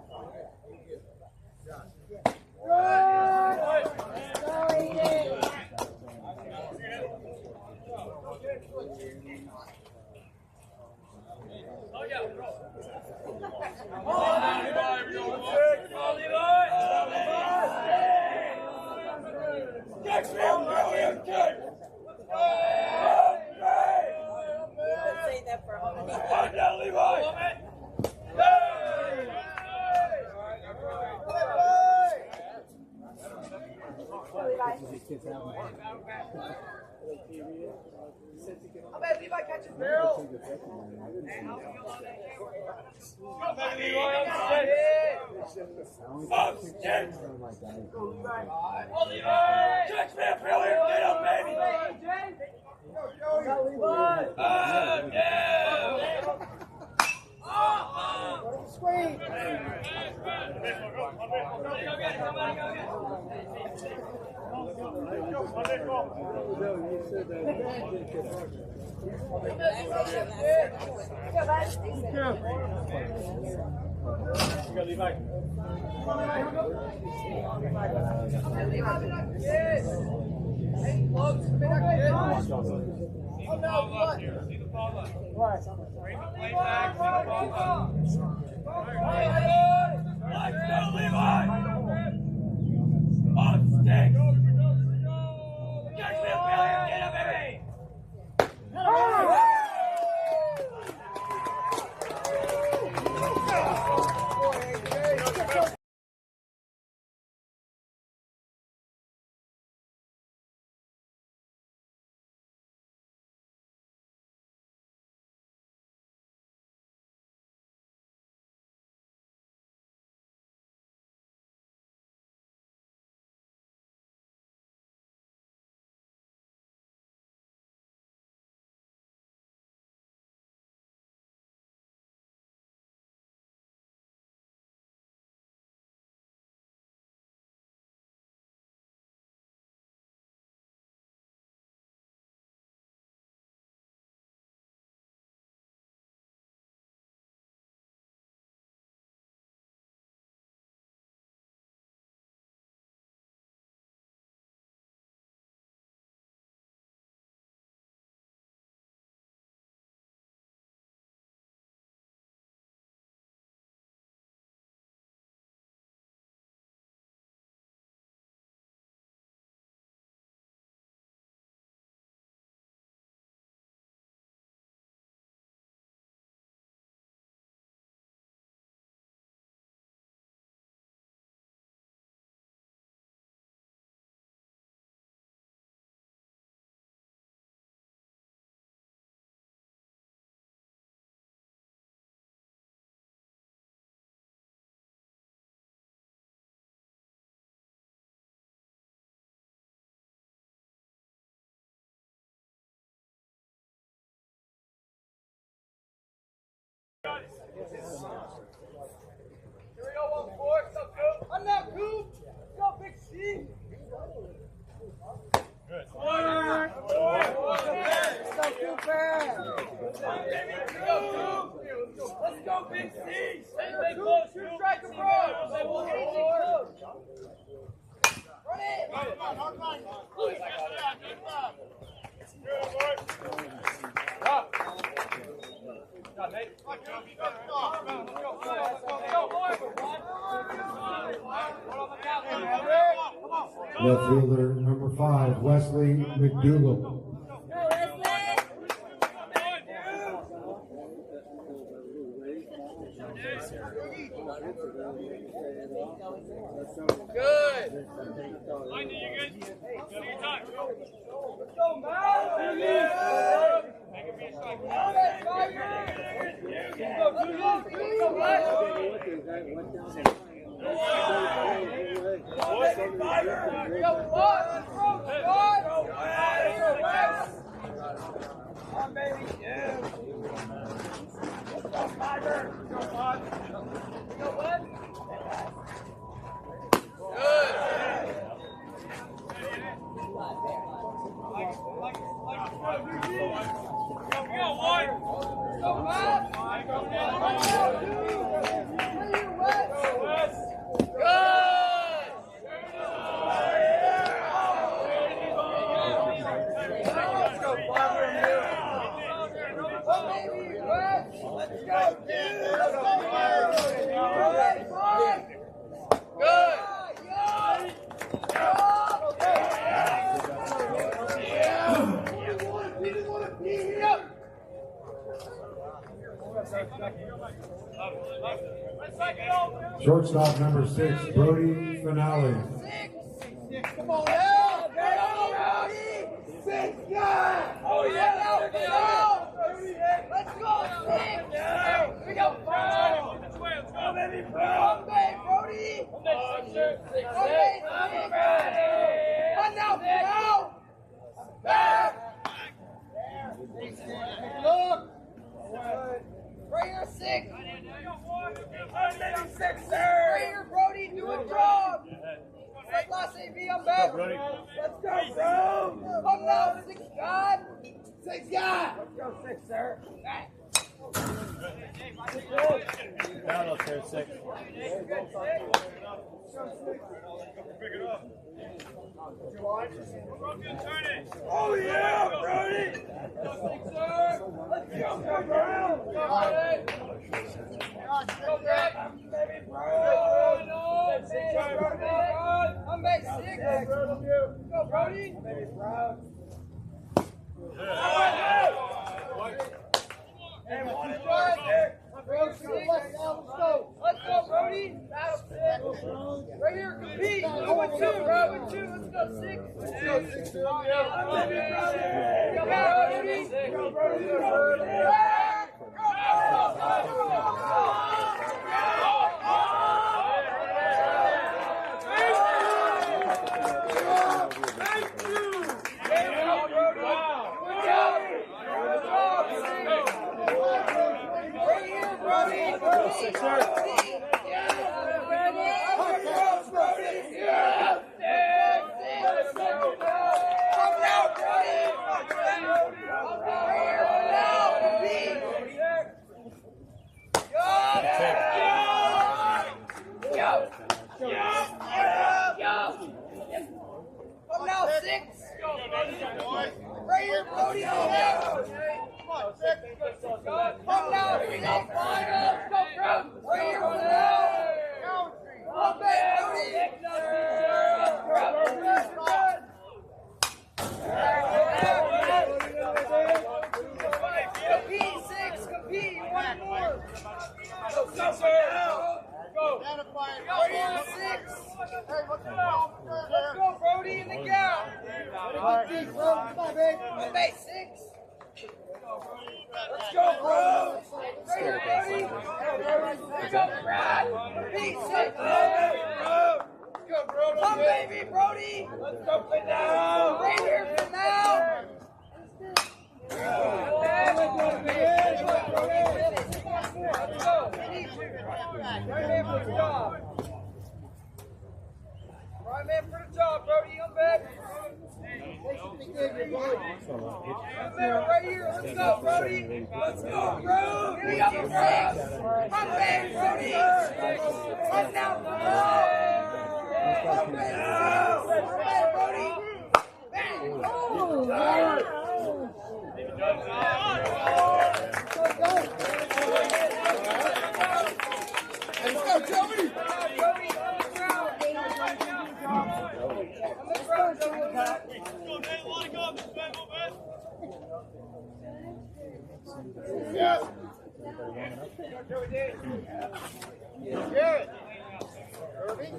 I bet Levi catches barrel. Catch me up here, get up, baby! Screen. Here we go, 1-4. Go, Coop. I'm now, Coop. Go, Big C. Good. Go, Cooper. Let's go, Big C. Stay close. Two striker, bro. Run it. Left fielder number 5, Wesley McDougal. Good. Lindy, you good? Take your time. Let's go, man. Make it be a strike. Shortstop number 6, Brody Finale. Come on, now. Oh, yeah. Let's go, six. We go, Brody. Come, baby, Brody. One now, back. Look. Right here, six. Right here, Brody, do a job. Let's last AV, I'm back. Let's go, bro. Come now, six, God. Six, God. Let's go, six, sir. Down up there, 6. Oh, yeah, Brody. Let's go, Brown. Go, back. Baby, bro. I'm back, six. Go, Brody. Baby, Brown. And one and one. Let's go. Let's go, Brody. Right here, compete. Go with two, bro. With two. Let's go, six. Let's go, six. Go, Brody. Go, Brody. Come now, six. Right here, Brody. Come now, six. Let's go, bro. Right here, now. Come back, Brody. Compete, six. Compete. One more. Go, right here, six. Let's go, Brody, in the gap. Come back, six. Let's go, bro. Right here, Brody. Let's go, Brad. Compete, six. Come, baby, Brody. Let's go for now. Right here for now. Let's go. Right man for the job. Right man for the job, Brody. I'm back. Right here. Let's go, Brody. Let's go, bro. Here we go, six. Come back, Brody. Come now, bro. Come back, Brody. Bang. Let's go, Joey. Yeah. Garrett. Irving.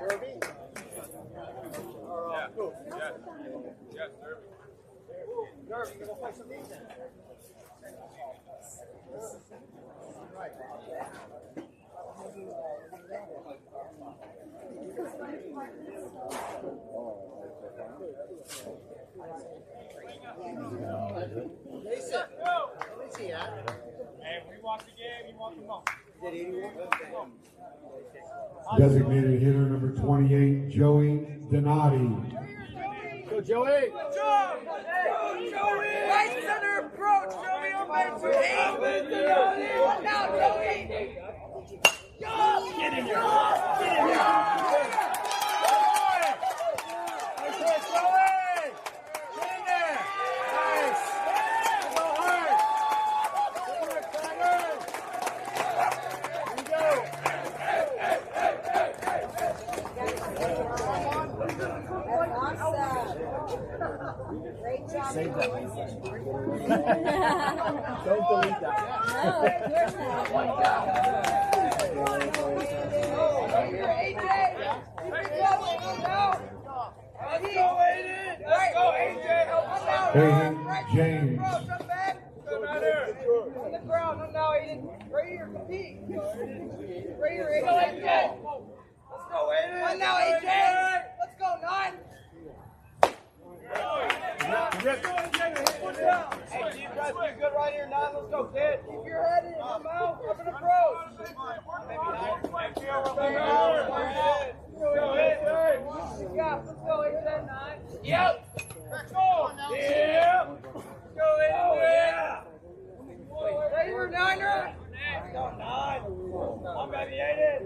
Irving. Yeah. Cool. Yeah. Yes, Irving. Irving, you gonna play some defense. Right. Jason, where is he at? Hey, we watch the game, you watch them all. Did 81? Designated hitter number 28, Joey Donati. Go, Joey. Good job. Go, Joey. Right center approach, Joey. On base for 8. Now, Joey. Go. Get in there. Get in there. Nice hit, Joey. Get in there. Nice. Go hard. Good, Tiger. Here we go. That's awesome. Great job. Save that. boys. Don't delete that. No, of course not. Right here, AJ. Here we go. Now. Let's go, Aiden. Let's go, AJ. Help us out. Aiden James. Bro, jump back. On the ground. I'm now, Aiden. Right here, compete. Right here, AJ. Let's go, Aiden. On now, AJ. Let's go, 9. Hey, you guys be good right here, 9. Let's go, kid. Keep your head in. I'm out. Up in the pros. Let's go, AJ, 9. Yep. Let's go. Yeah. Let's go, AJ. Right here, 9er. Let's go, 9. I'm ready, Aiden.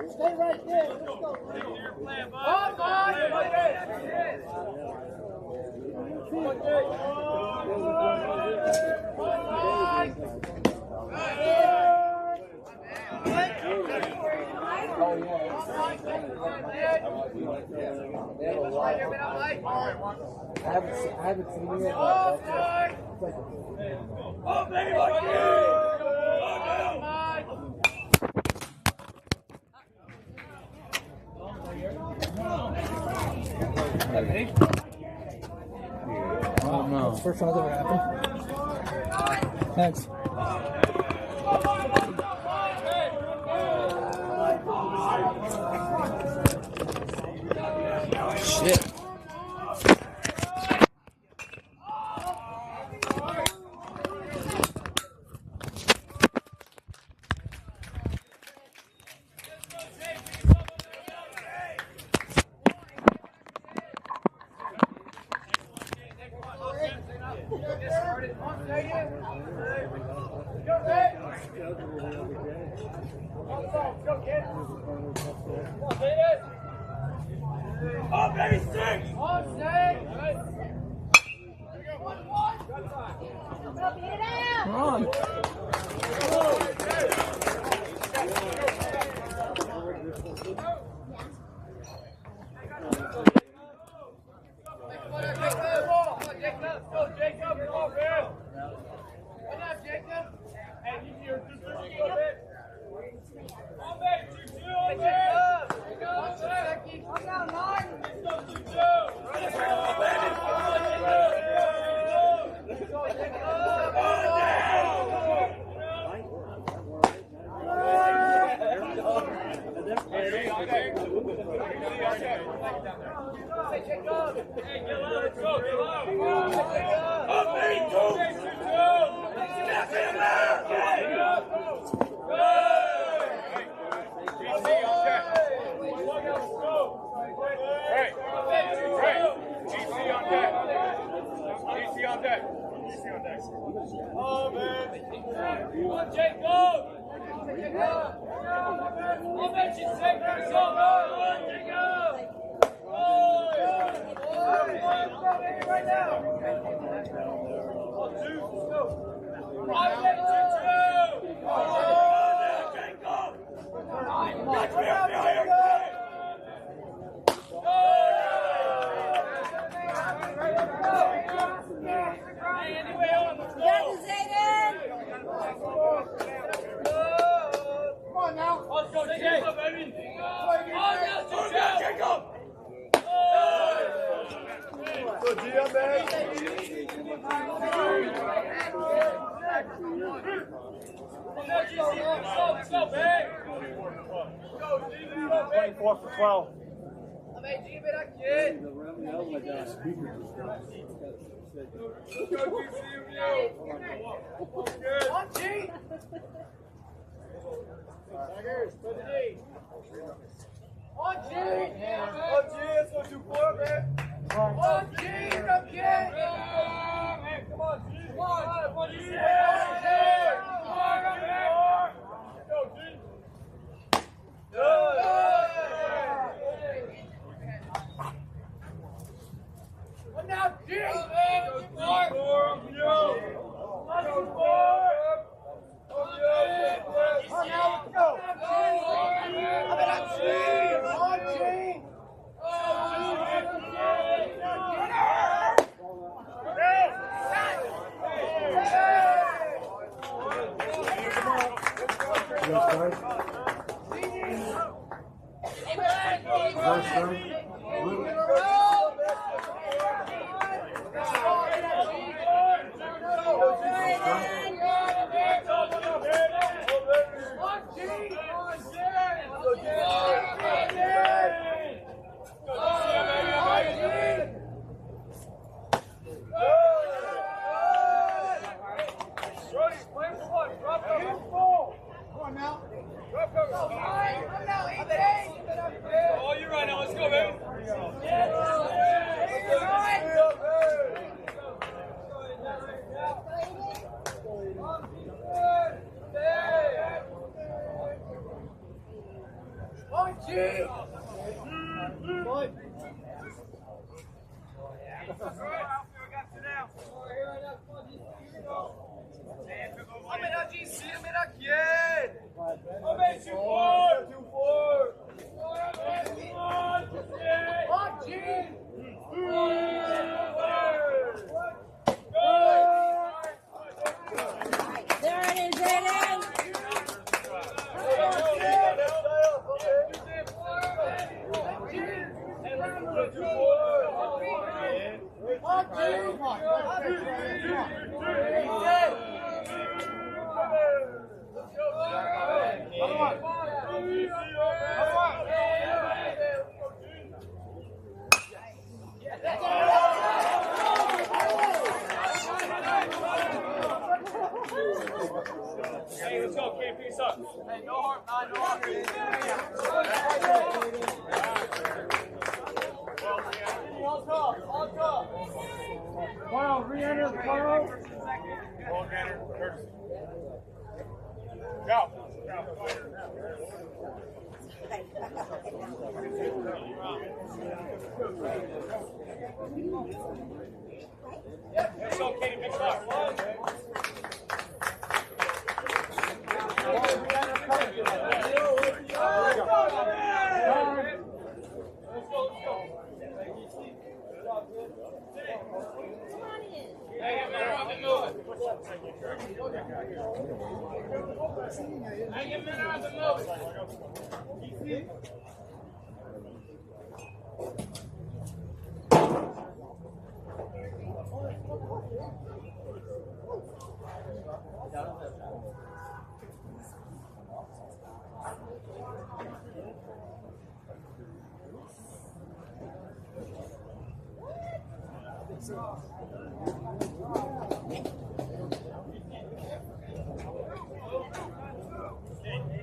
Stay right there. Let's go. Come on. I haven't seen it yet. Oh, baby, look here! Oh no. First time that's ever happened. Thanks. Shit. Oh, baby, 6! Come on. Okay. Oh, man. Come on, Jacob. I'll bet you take this over. Come on, Jacob. Right now. On 2, let's go. I'll get you 2. Oh, Jacob. Catch me up behind your head. Come on now. Let's go, Jacob, baby. Jacob. So, Gia, man. Let's go, babe. 24 for 12. Oh, you're right now. Let's go, baby. There it is, Aiden. Hey, let's go, Kid. Peace up. Hey, no harm, no harm. Wow, re-enter the car. Go. Let's go, Katie. Big start.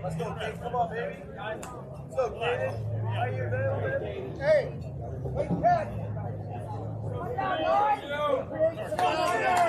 Let's go, kid. Come on, baby. Let's go, kid. Right here, baby. Hey, wait, catch. Come down, boys.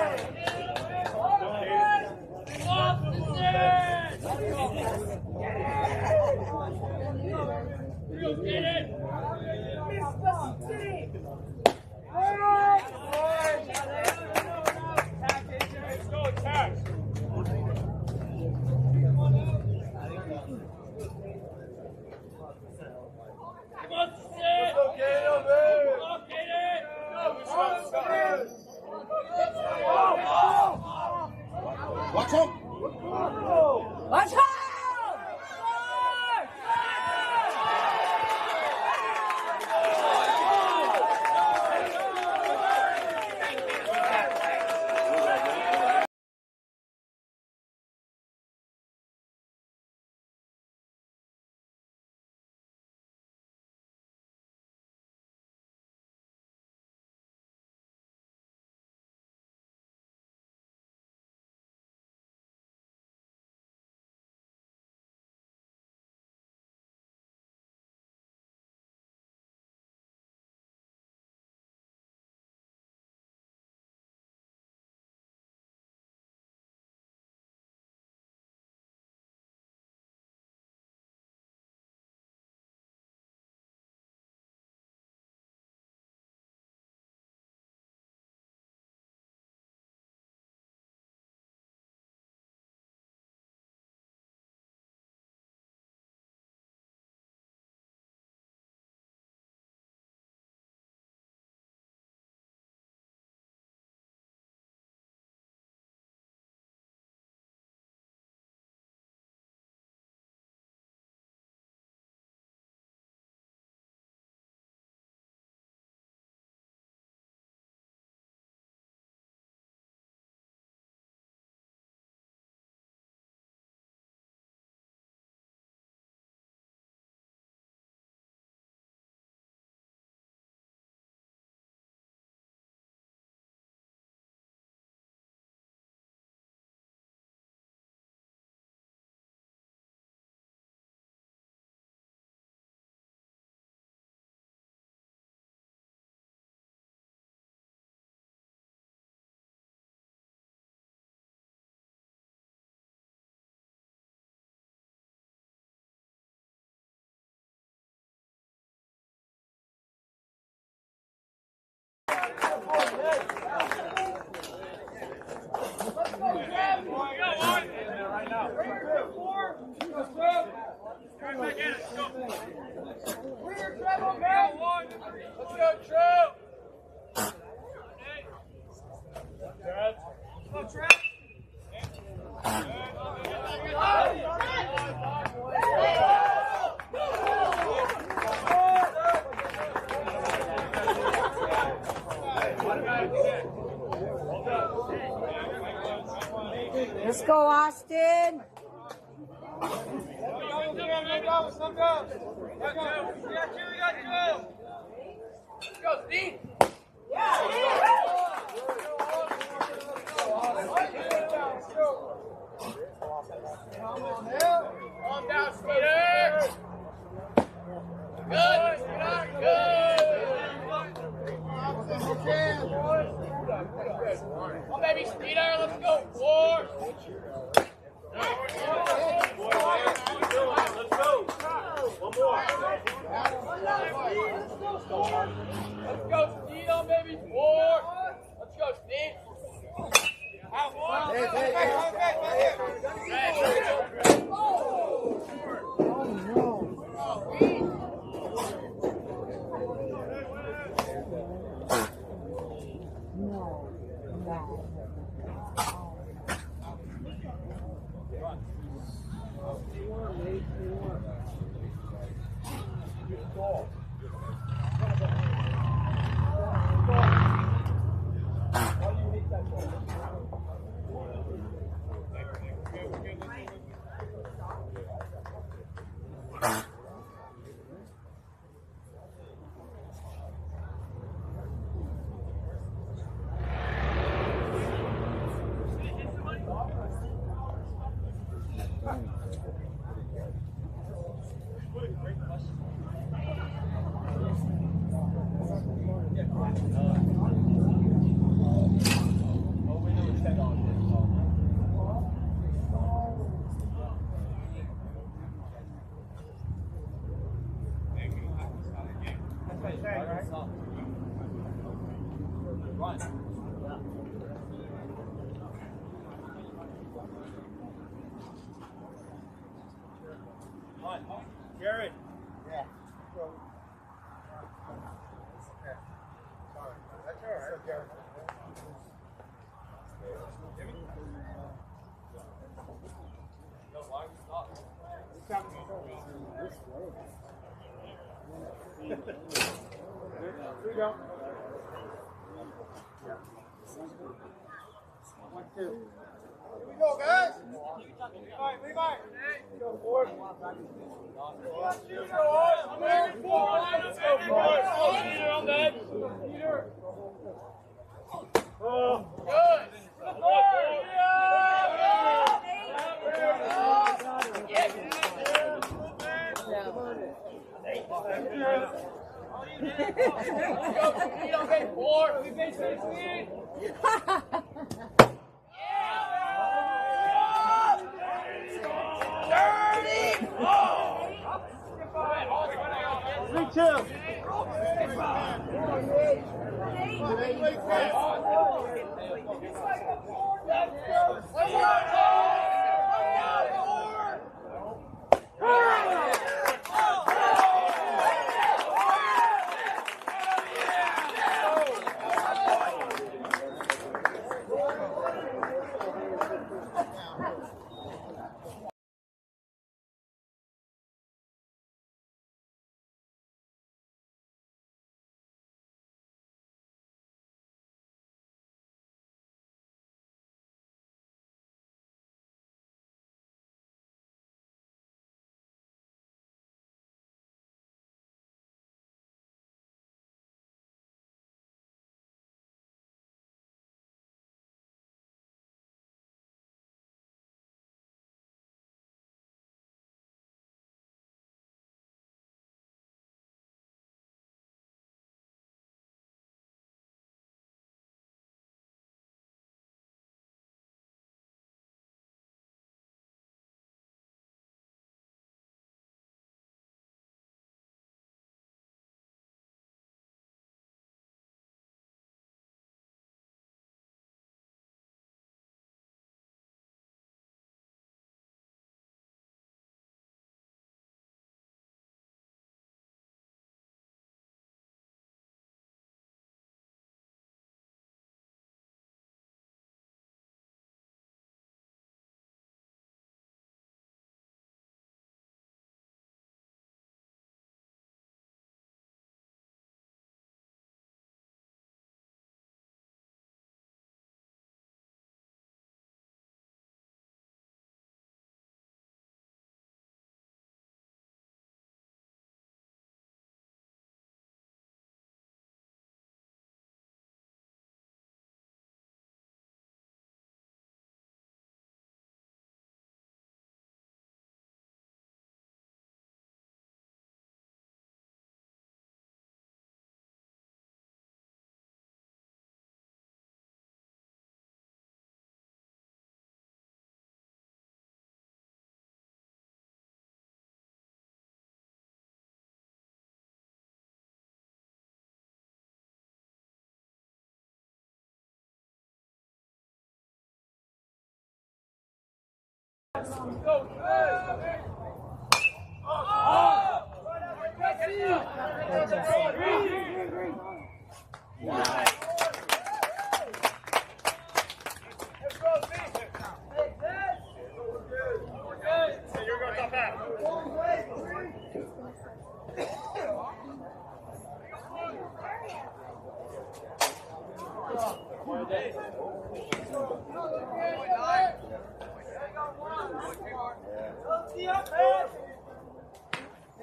Watch him. Watch out! Let's go, Austin. Calm down, Skeeter. Good, Skeeter, good. Oh, baby, Skeeter, let's go. 4. Let's go. One more. Let's go, Skeeter, baby. 4. Let's go, Steve. Out 1. Jared. Yeah. That's all right. Here we go, guys. All right, Levi. Go forward.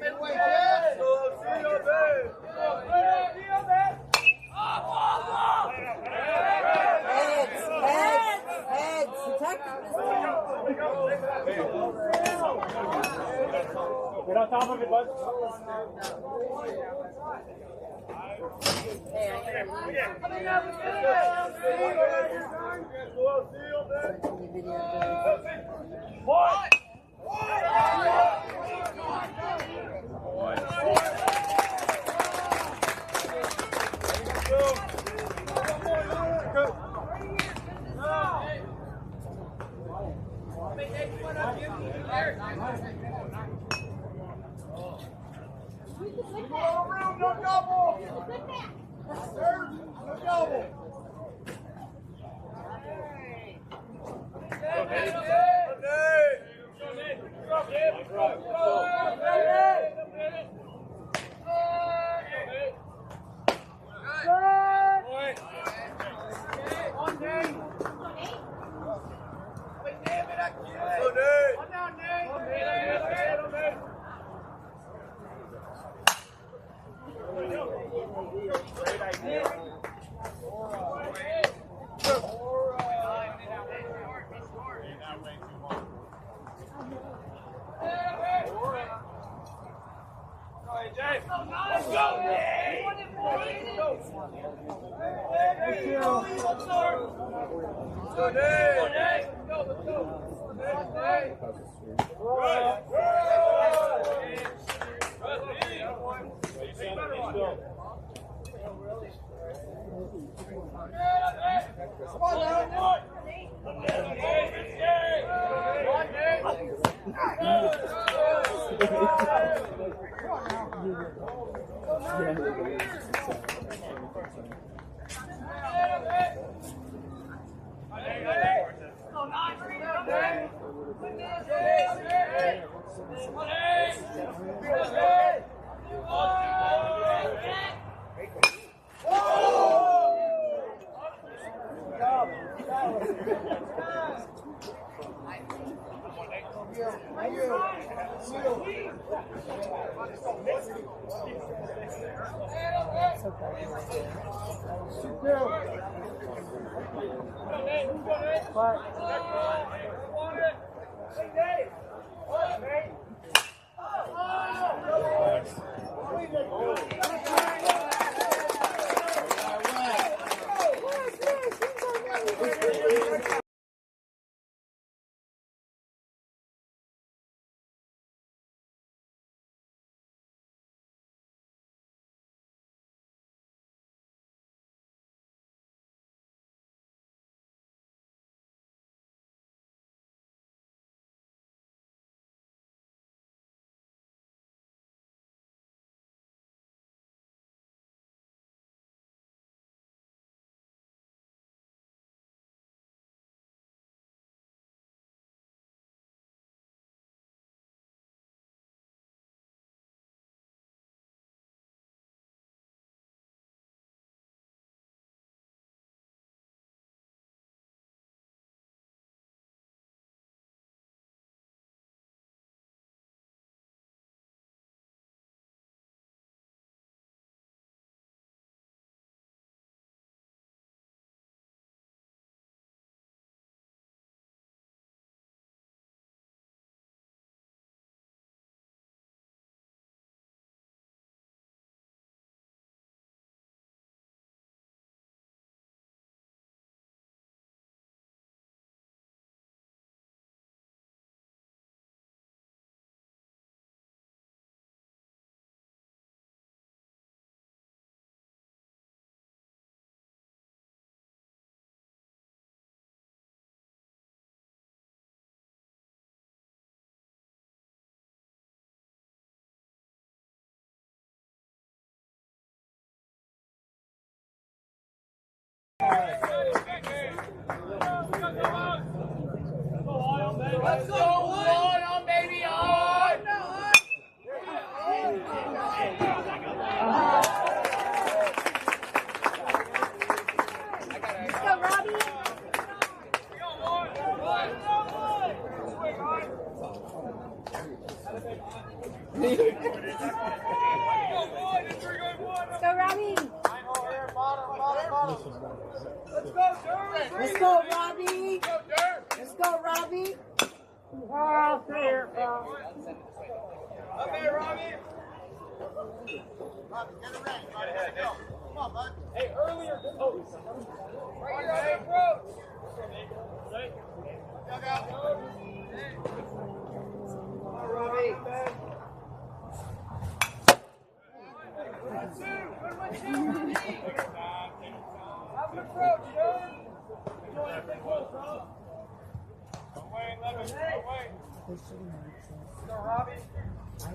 Midway, Jess. Heads. Get on top of it, bud. Hey, I What? go, Dave. Let's go, on, baby, on! Let's go, Robbie! Let's go, Robbie! Let's go, Robbie! Let's go, Robbie! Oh, there, bro. Okay, Robbie. Robbie, get it ready. Let's go. Come on, bud. Hey, earlier. Oh, Right here on the approach. right. Dug out. Come on, Robbie. Have an approach, dude. Don't anything close, bro. Don't wait, let him. Don't wait. Go, Robbie. Let's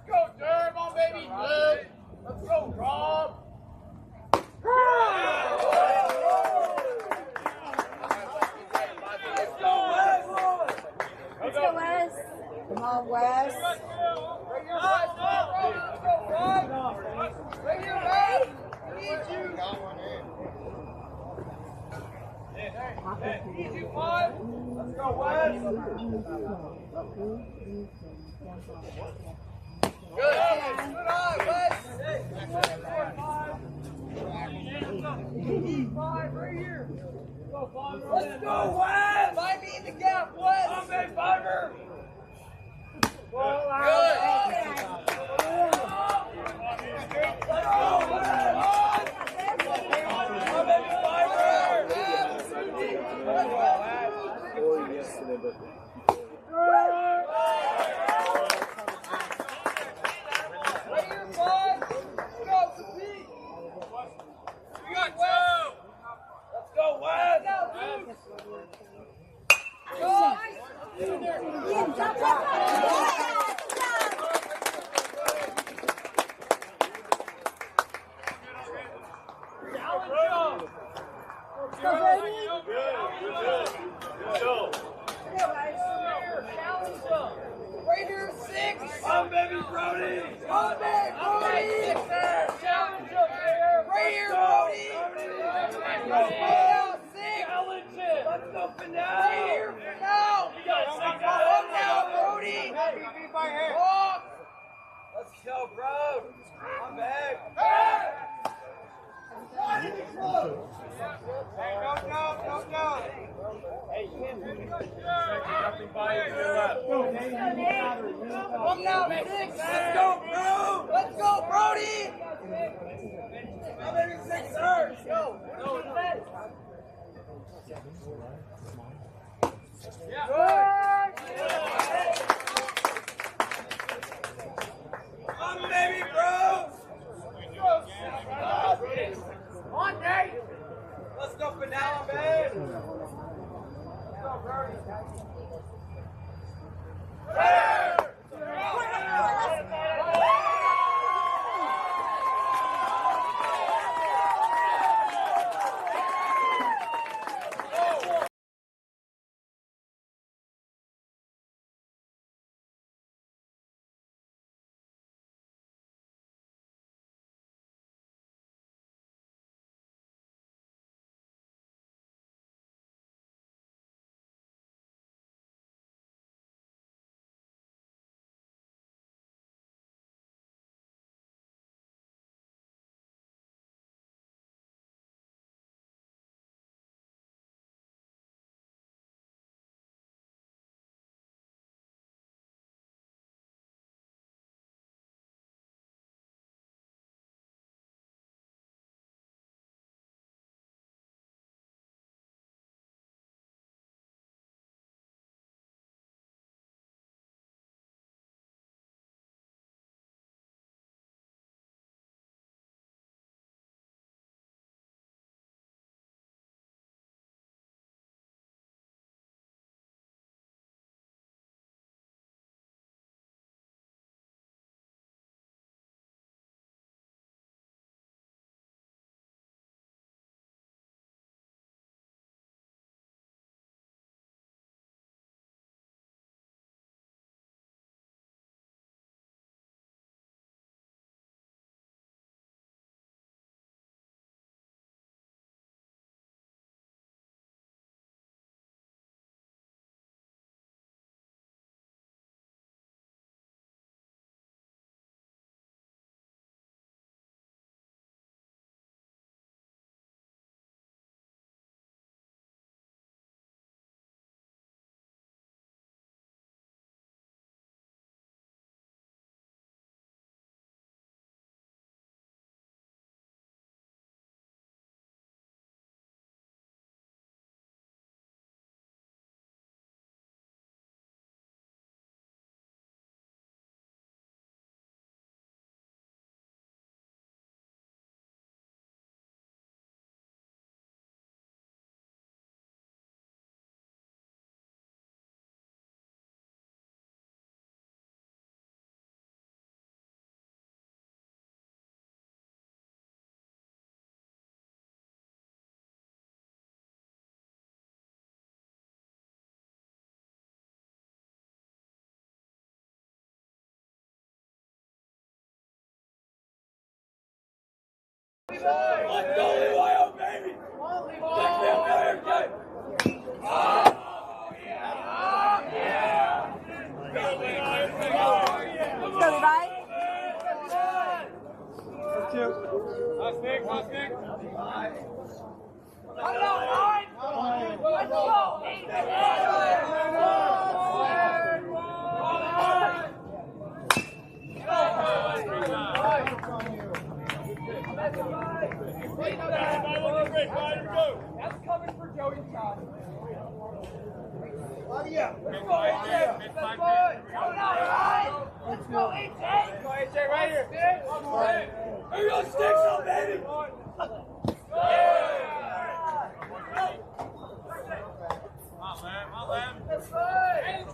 Go, Durham, on, baby. Good. Let's go, Rob. Let's go, Wes. Come on, Wes. Right here, Wes. Let's go, Rob. Right here, Wes. I need you. Got one in. Easy, five. Let's go, Wes. Good. Good eye, Wes. Five right here. Let's go, Wes. Find me in the gap, Wes. Come on, big fiver. Good. Let's go, Wes. Ian, jump, jump, jump. Go, Brady. Raiders 6. Come, baby, Brody. Come back, Brody. Challenge up there. Right here, Brody. Well, 6. Challenge it. Let's go for now. Right here for now. You got 6 Come now, Brody. Walk. Let's go, bro. I'm back. Hey, don't go. Hey, you can't do nothing by it. Come now, 6. Let's go, bro. Let's go, Brody. I'm baby 6, sir. Let's go. Come, baby, bro. On, Dave. Let's go for now, baby. Let's go, Levi, baby. Last pick. Let's go. That's coming for Joey Scott. Let's go, AJ. Let's go, AJ. Right here. Here you go, sticks up, baby. On, man. That's right.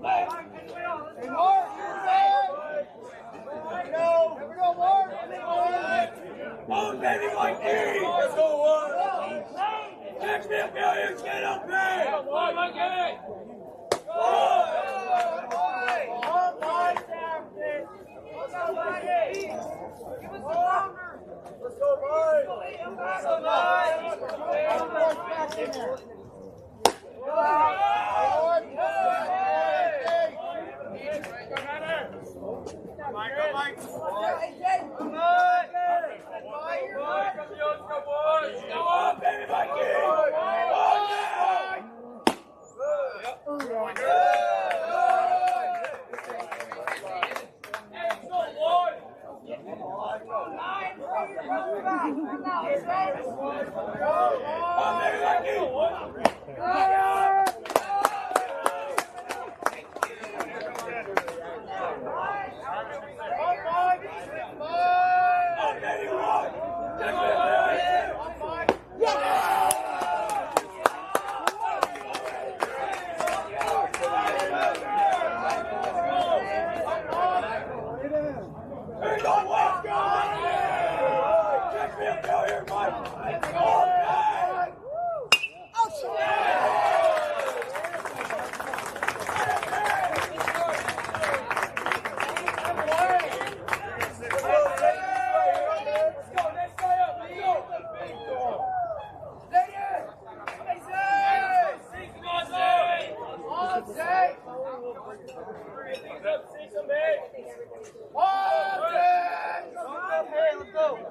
Hey, Mark, you're back. Here we go, Mark. Oh, baby, like me! Let's go, one! Next midfielder, get up here! Come on, my guy! Let's go,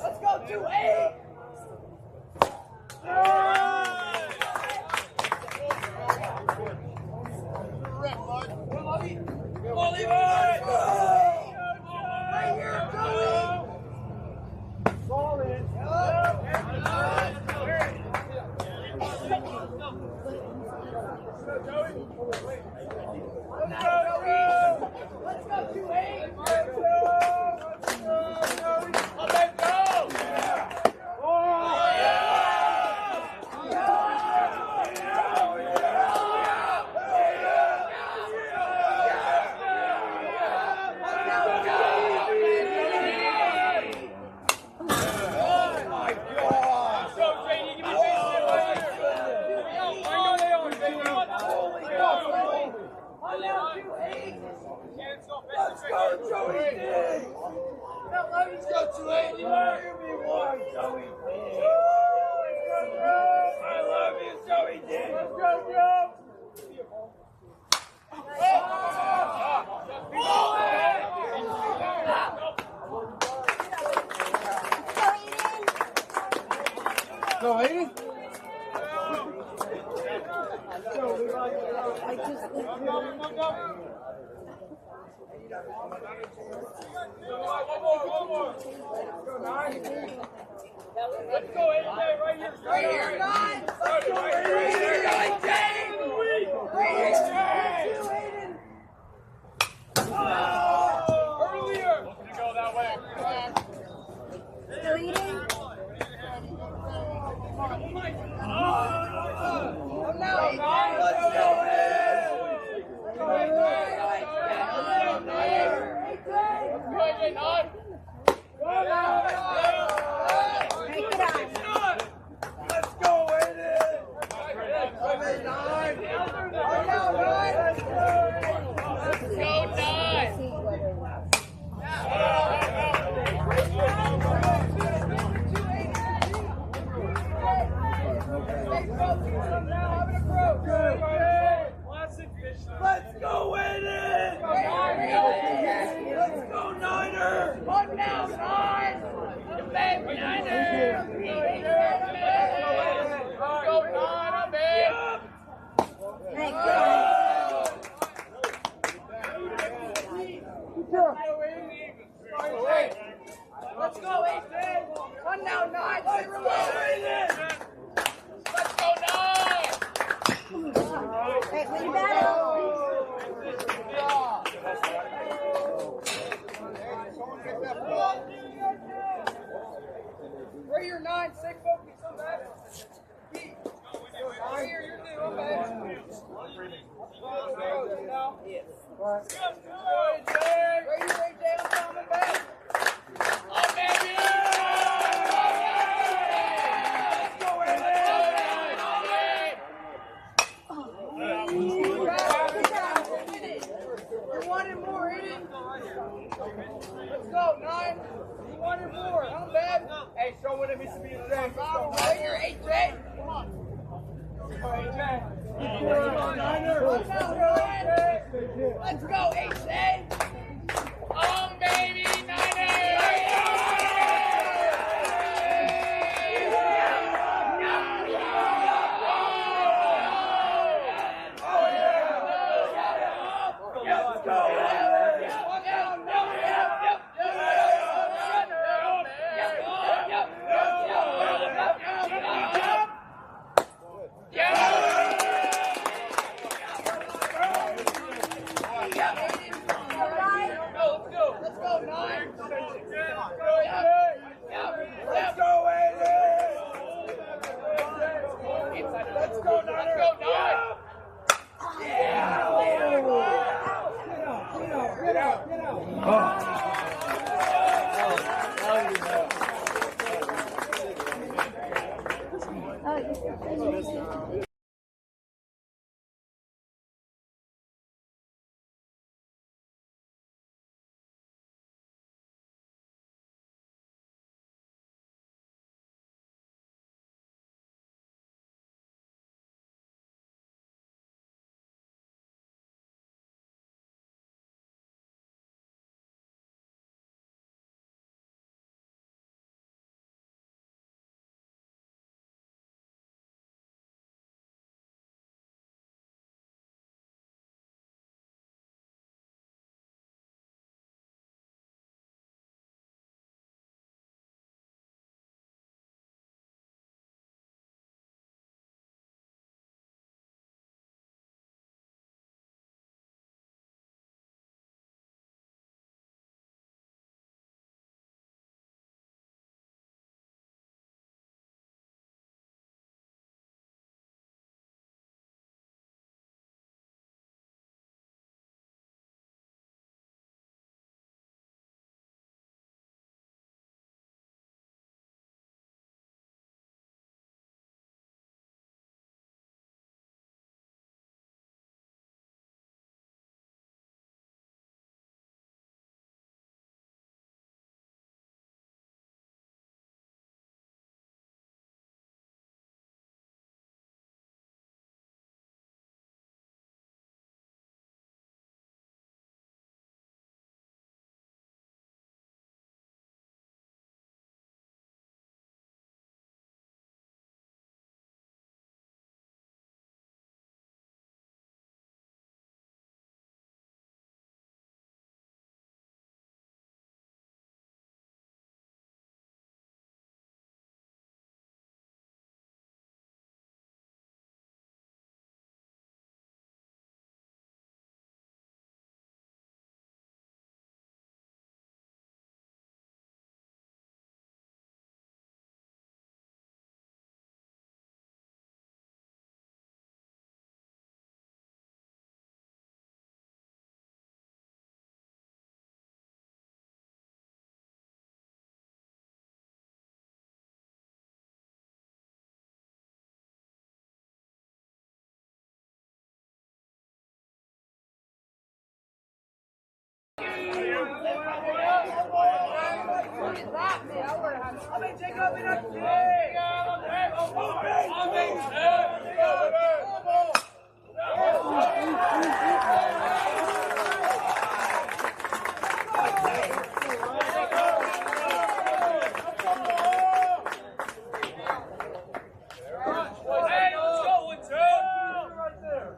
Let's go 2-8. Go, Aiden. Let's go, AJ, right here. Right here, nine. Let's go right here, Aiden. Right here, Aiden. Earlier. Gonna go that way. Come now, Aiden. Let's go, Let's go, Aiden! Let's go, Niner! One now, nine! The baby Niner! Let's go, Niner, baby! Let's go, Aiden! One now, nine! Let's go, Aiden! Let's go, nine! Hey, what you battle? Right here, nine, six, focus on that. Right here, you're new, okay? Right here, AJ, I'm coming back. Oh, baby! Let's go, You're wanting more, Aiden. Let's go, nine. You wanted more. I'm bad. Hey, show what it means to be a J. Right here, AJ. Come on. AJ. Let's go, AJ. Baby, Let's go. Let's go, nine. Let's go, Aiden.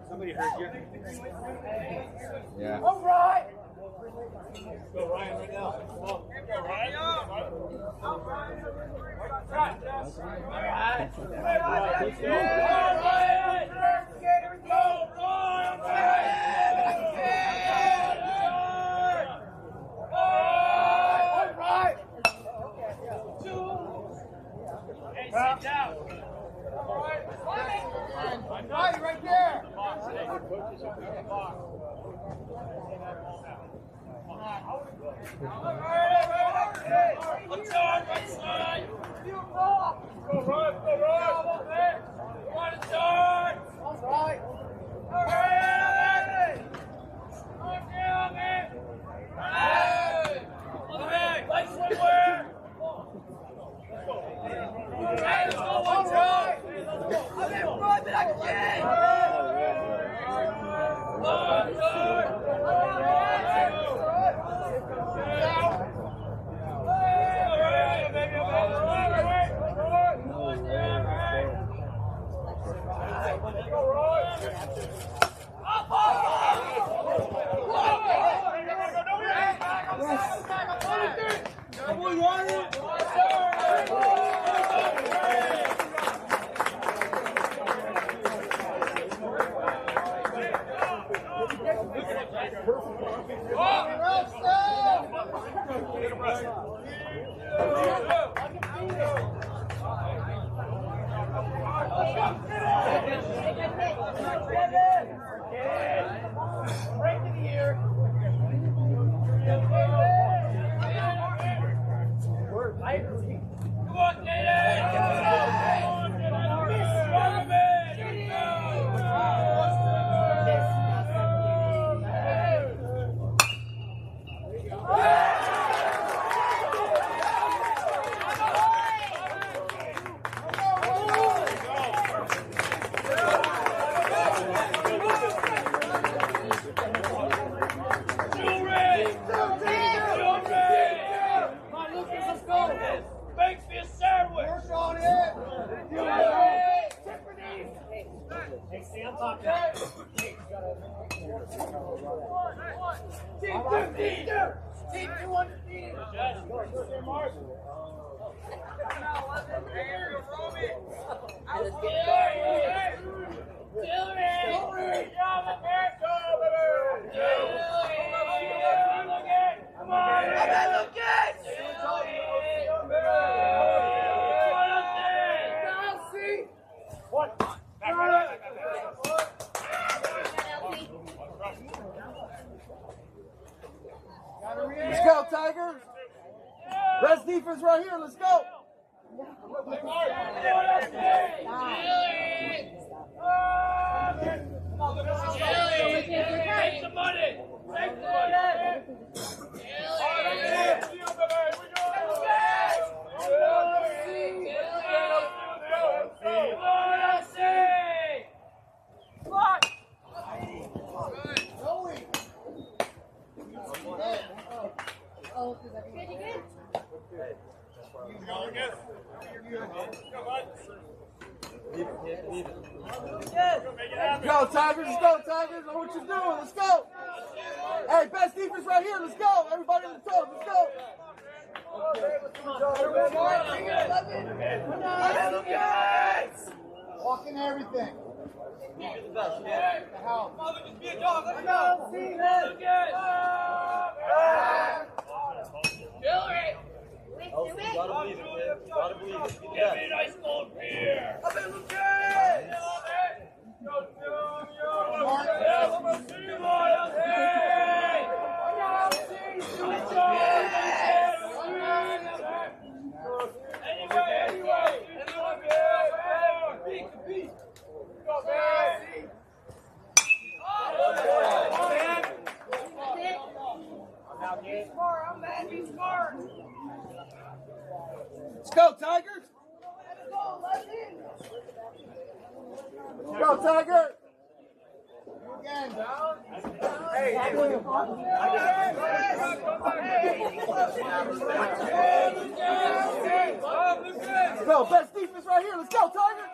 Somebody heard you? Yeah. All right. Go Ryan right now. Come on. Go Ryan. Right there. Let's go, right side. Go right, go right. One side. All right. All right. Okay, man. Hey. Okay, play somewhere. Hey, let's go, one side. I'm in front, but I can't. One side. Break in the ear. Team 2, Team 2 undefeated. Let's go, Tigers. Best defense right here. Let's go. Take the money! Take the money! Go, Tigers. Let's go, Tigers. Know what you're doing. Let's go. Hey, best defense right here. Let's go. Everybody in the toes. Let's go. Walking everything. Gotta believe it, man. Gotta believe it. Give me a nice cold beer! Let's go, Tigers. Let's go, Tiger. Let's go. Best defense right here. Let's go, Tiger.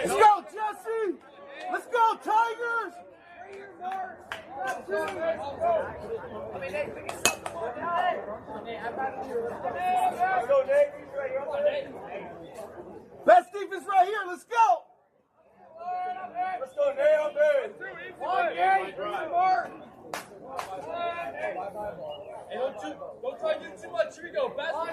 Let's go, Jesse. Let's go, Tigers. Best defense right here. Let's go. Let's go, nail it! Hey, don't try to do too much. Here we go. Basketball.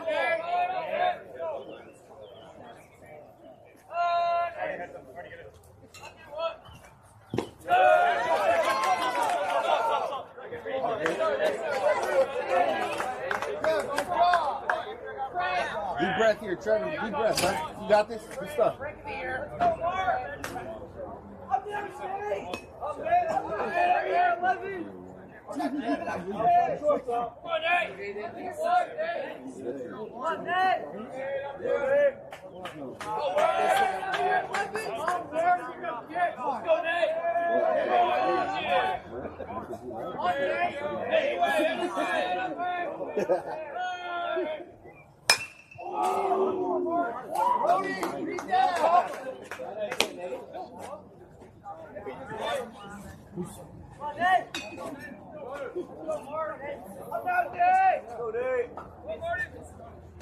Deep breath here, Trevor. Deep breath, man. You got this? Good stuff.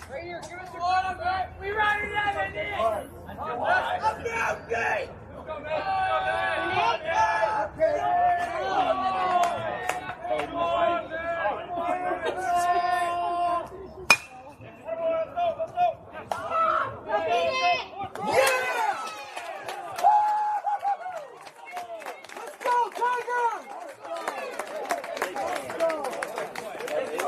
Right here, give us the ball, man. We run it out of there. Let's go, Tigers!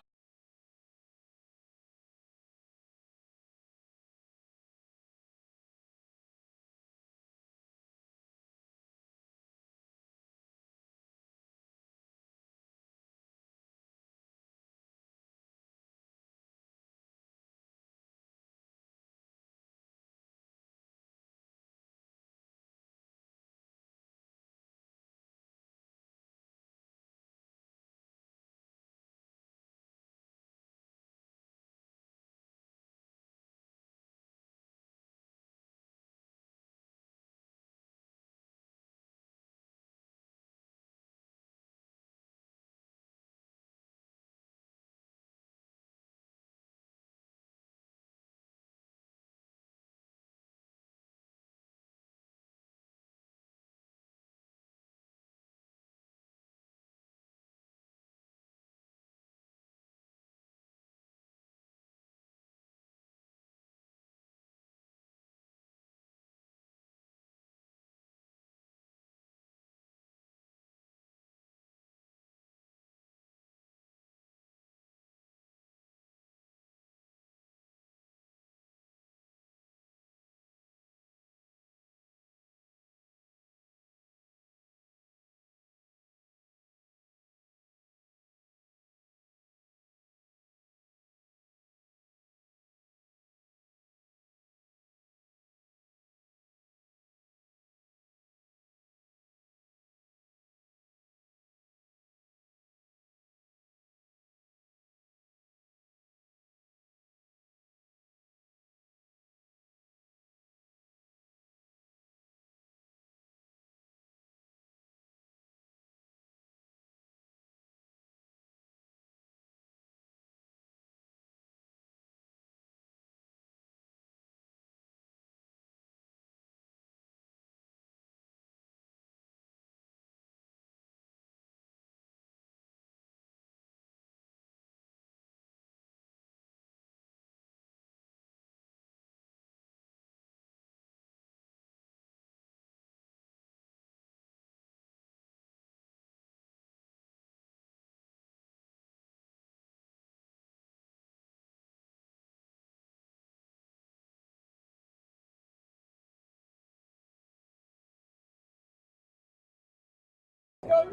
Right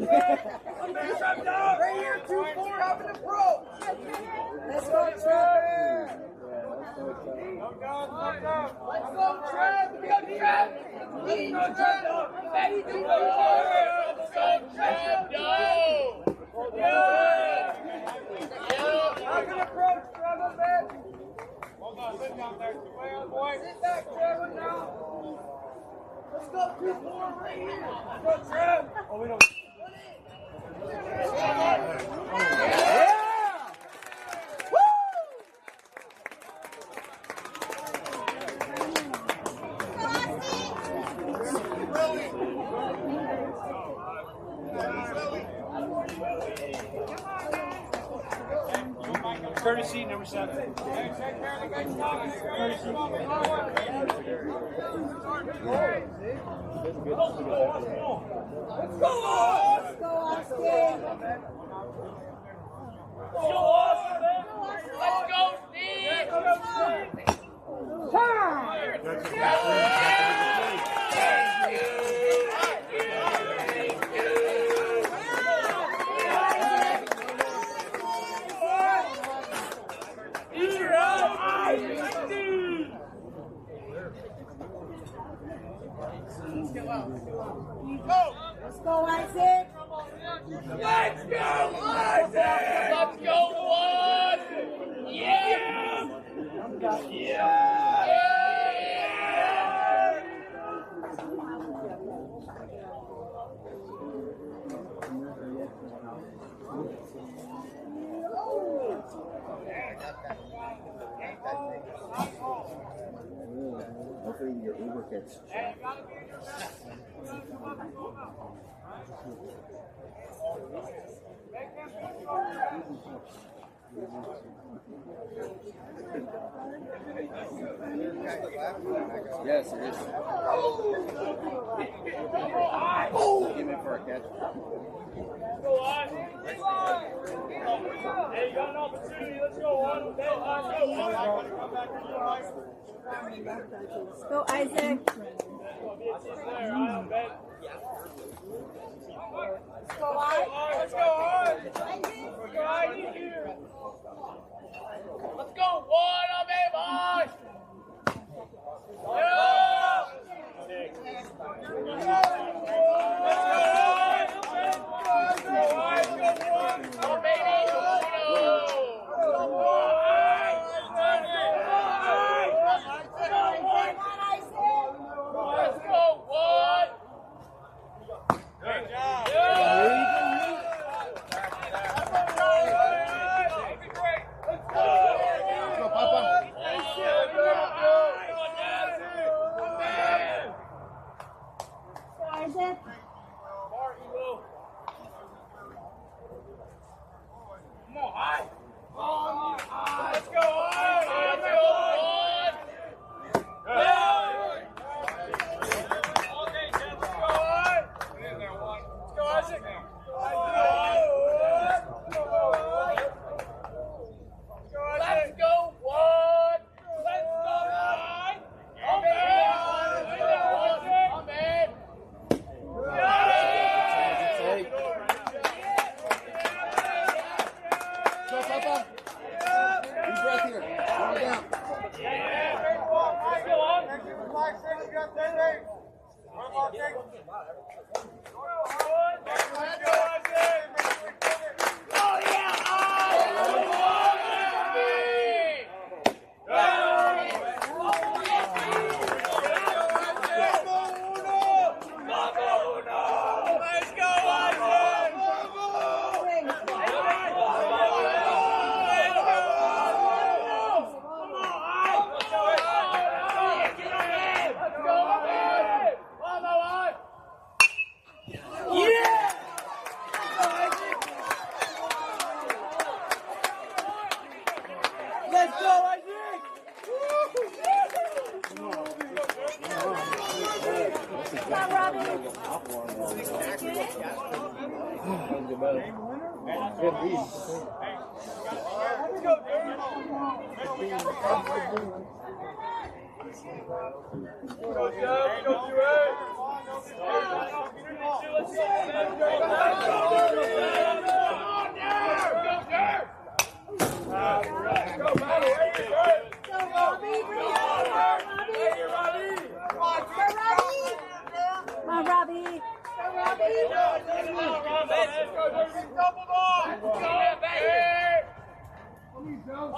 here, 2-4, having the pro. Let's go, Trev. Let's go, Trev. Let's go, Trev. Let's go, Trev. Ready to go. Let's go, Trev. Having the pro, Trev, man. Hold on, sit down there. Way on, boy. Sit back, Trevor, now. Let's go, 2-4 right here. Let's go, Trev. Oh, we don't. Courtesy number 7. Let's go, Austin. Let's go, Steve! Let's go, Isaac. Let's go, Isaac! Let's go, one! Yeah! Yeah! Hopefully your Uber gets Yes, it is. Give it for a catch. Go on. Hey, you got an opportunity. Let's go on. Let's Go, Isaac. Let's go on. Let's go on. Let's go one of them, boys.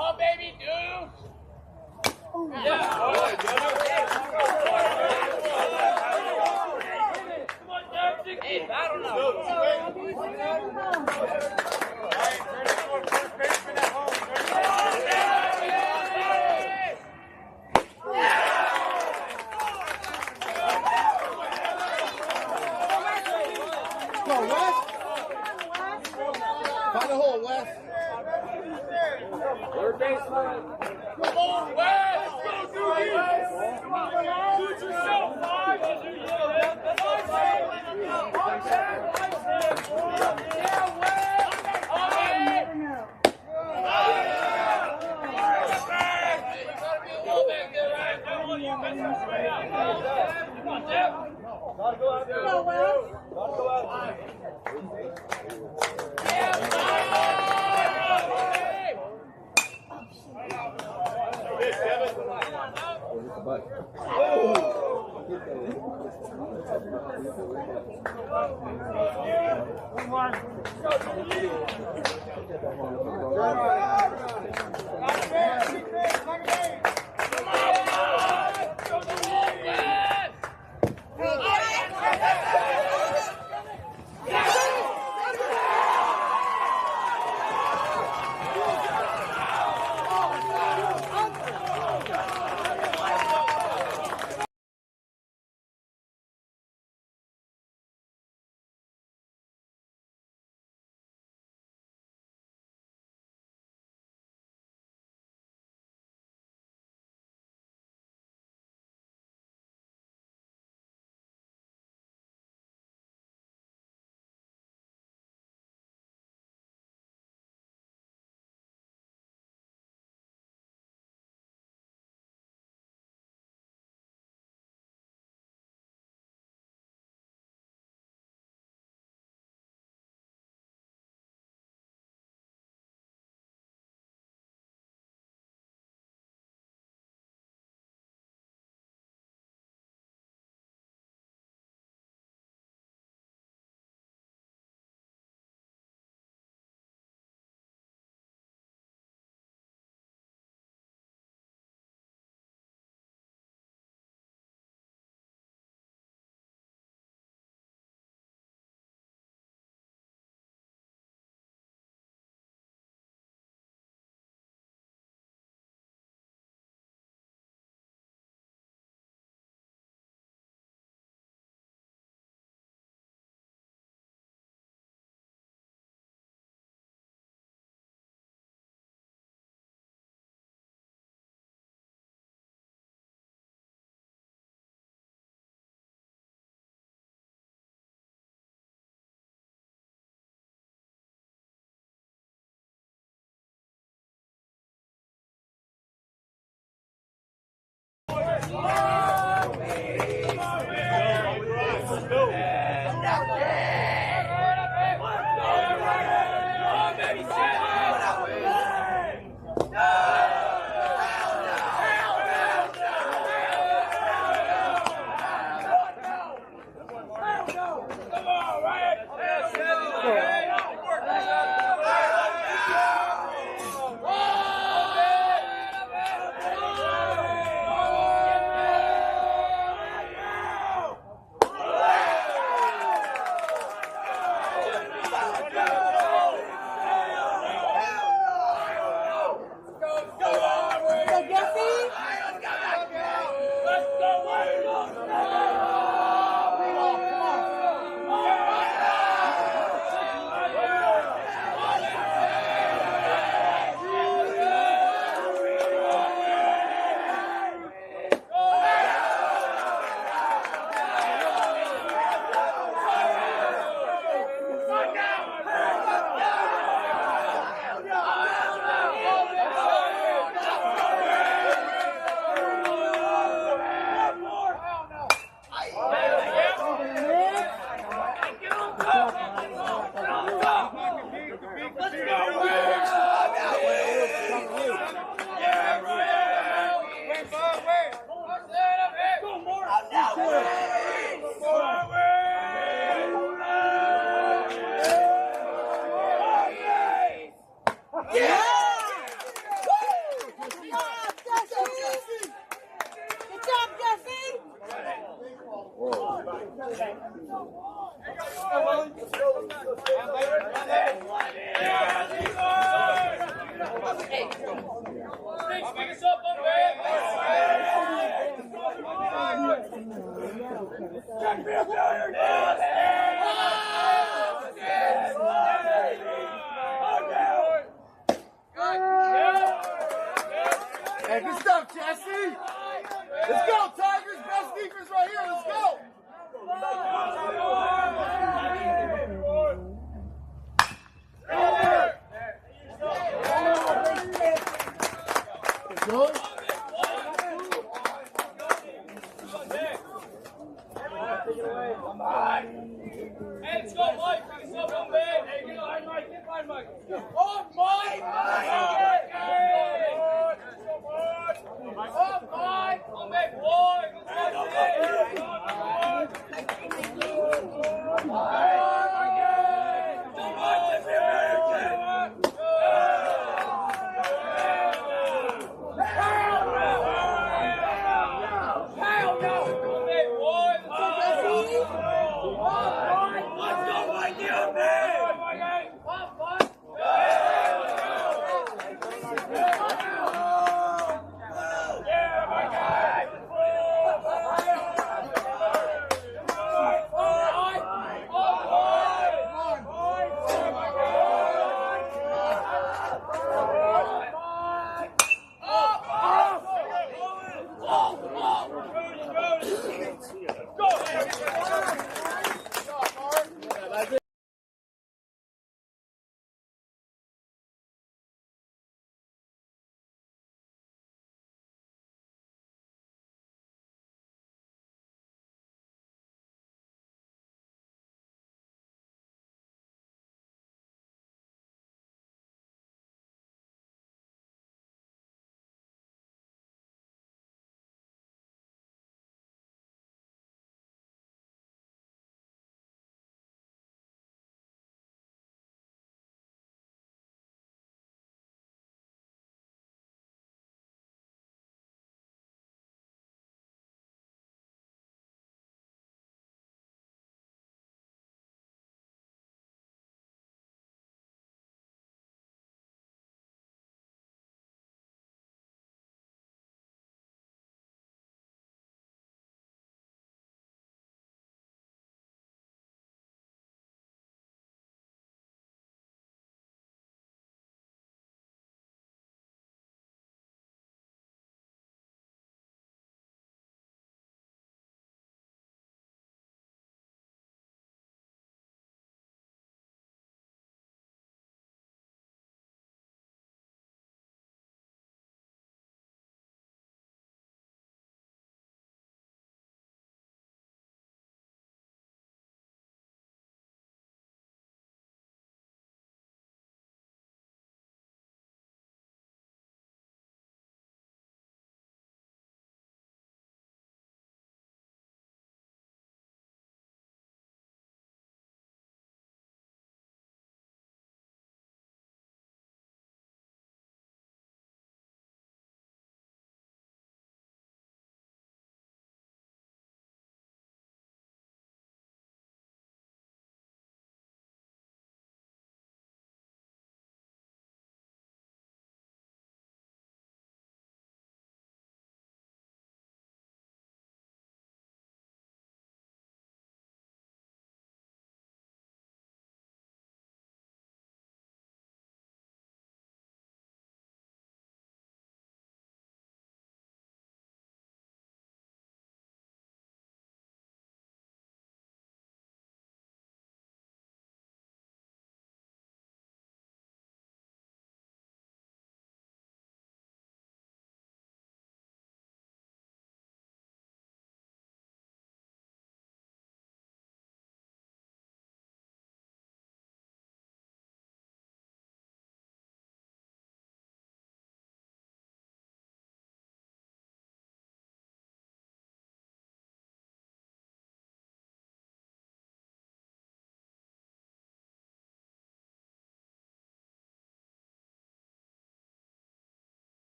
Oh, baby, dude! Go, West. Find a hole, West. Come on, Wes! Go do this! Do it yourself, Mike! Six, pick us up, Hey, good stuff, Jesse. Let's go, Tigers. Best defense right here. Let's go. Good. Hey, let's go, Mike. Pick us up, one man. Hey, get behind Mike. Get behind Mike. Oh, Mike! Oh, Mike! Oh, Mike, boy! Let's go,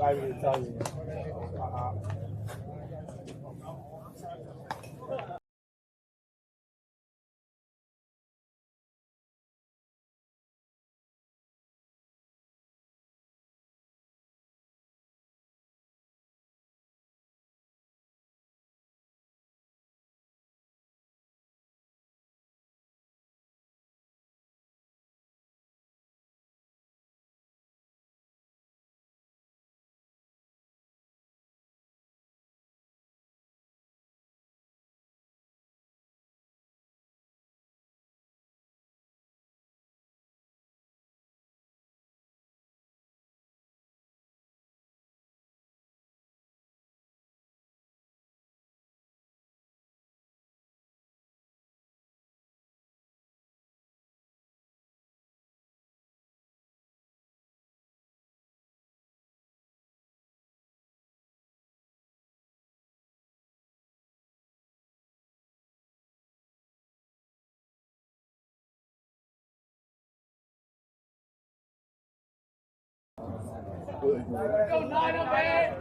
I will tell you. Go, Nino, man!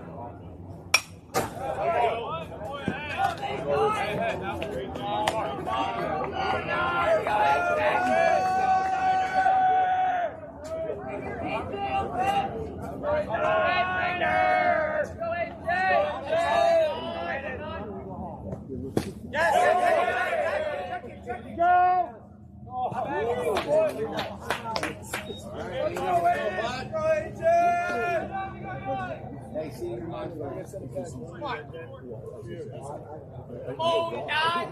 Oh, God!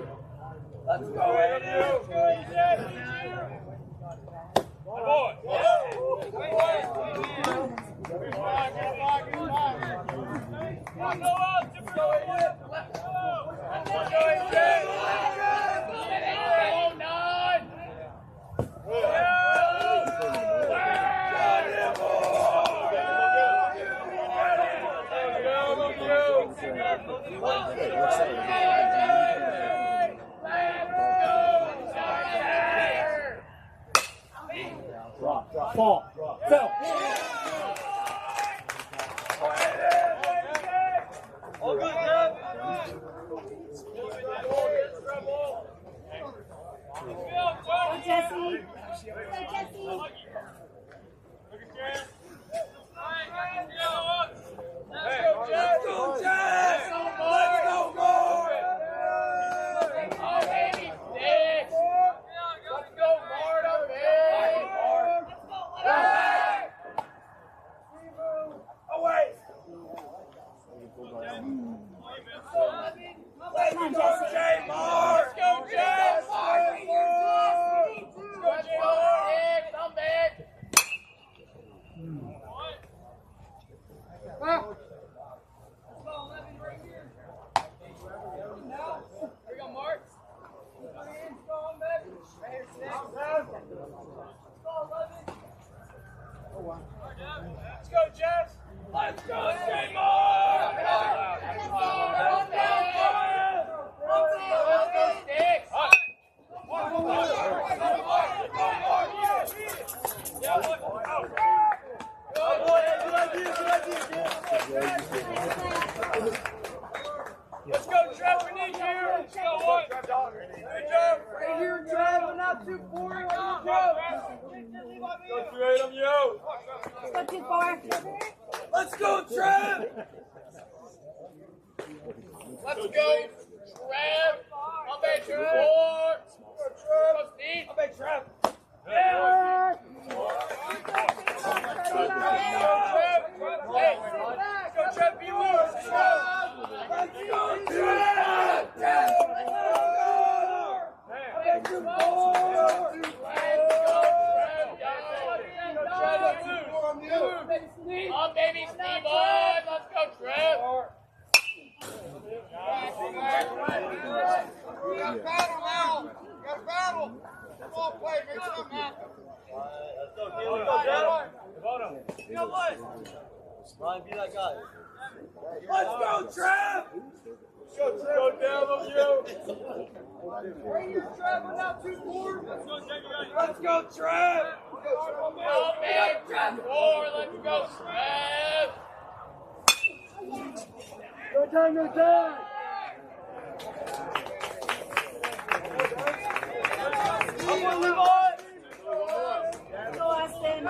Let's go, Andrew! Boy! Ball. Phil. All good, Jeff. Go, Jesse. Go, Jesse. Let's go, Jess! Let's go, more! Oh, baby, six! Let's go, Marta, baby! Away! Let's go, Jay Moore! Let's go, Jess! Let's go, Jay Moore! Come back! Let's go, Jess! Let's go, Jay Moore! Let's go, Sticks! Let's go, Trev, we need you! Let's go, what? Good job! Right here, Trev, we're not too boring. Go, Trev, I'm you! Go too far. Let's go, Trev! Let's go, Trev! I'll bet you four! Go, Steve! I'll bet Trev! Yeah! Let's go, Trev! Hey! Let's go, Trev! Be loose! Let's go! Let's go, Trev! Let's go! Let's go, Trev! On, baby, Steve on. Let's go, Trev. You gotta battle now. You gotta battle. Come on, play. Make something happen. Let's go, Caleb. Let's go, Jeff. You know what? Ryan, be that guy. Let's go, Trev. Go down, you. Right here, Trev, without 2-4. Let's go, Trev. On, baby, Trev. 4. Let's go, Trev. Go time, go time. Come on, Levi. Go, Austin.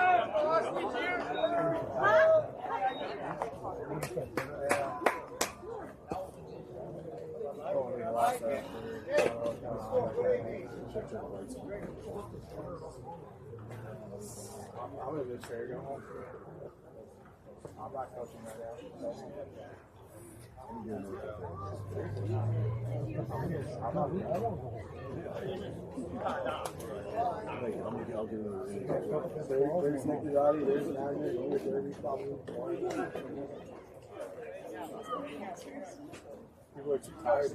I'm gonna just go home. I'm not coaching right now. People are too tired.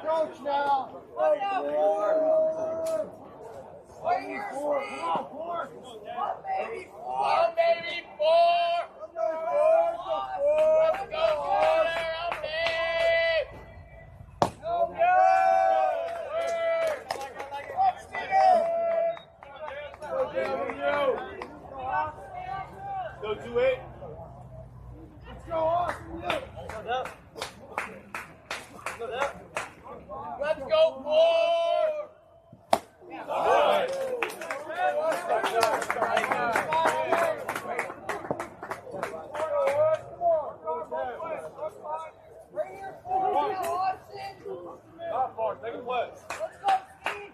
Coach now. Right now, 4. Right here, Steve. One, baby, 4. On, baby, 4. Let's go, Hunter. On, babe. Go 2-8. Let's go, Austin. Let's go, 4. Right here, 4. Austin. Not far. Take a play. Let's go, Steve.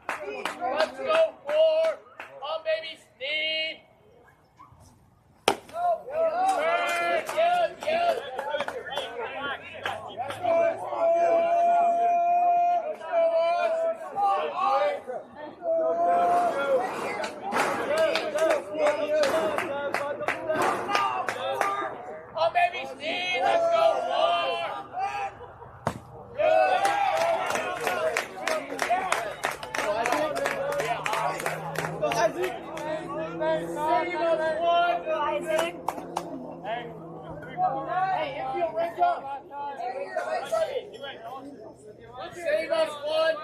Let's go, 4. On, baby, Steve. Good. On, baby, Steve. Let's go, 4. Isaac. Hey, infield, rank up. Save us 1.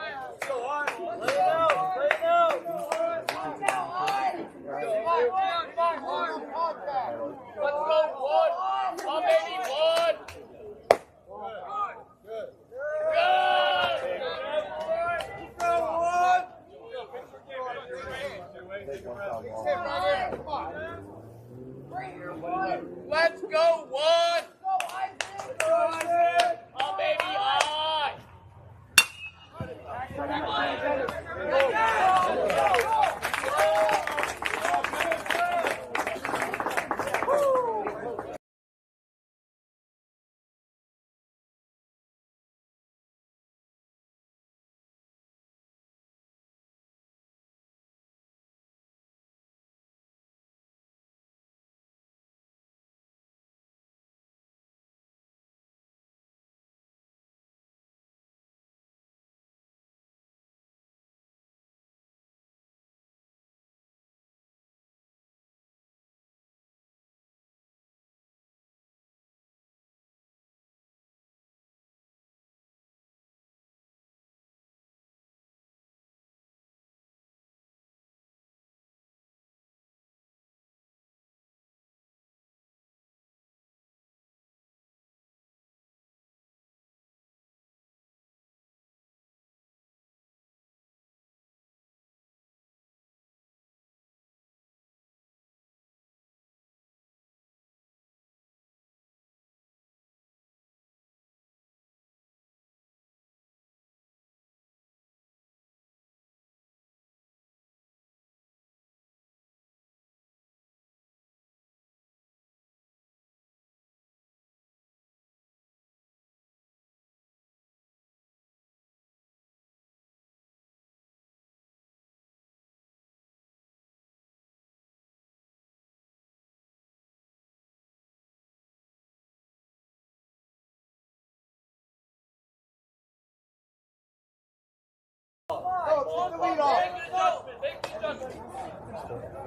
Go on. Lay it out. Lay it out. Let's go, 1. On, baby, 1. Good. Let's go, 1. On, baby, I. lead off. Make the adjustment. Make the adjustment.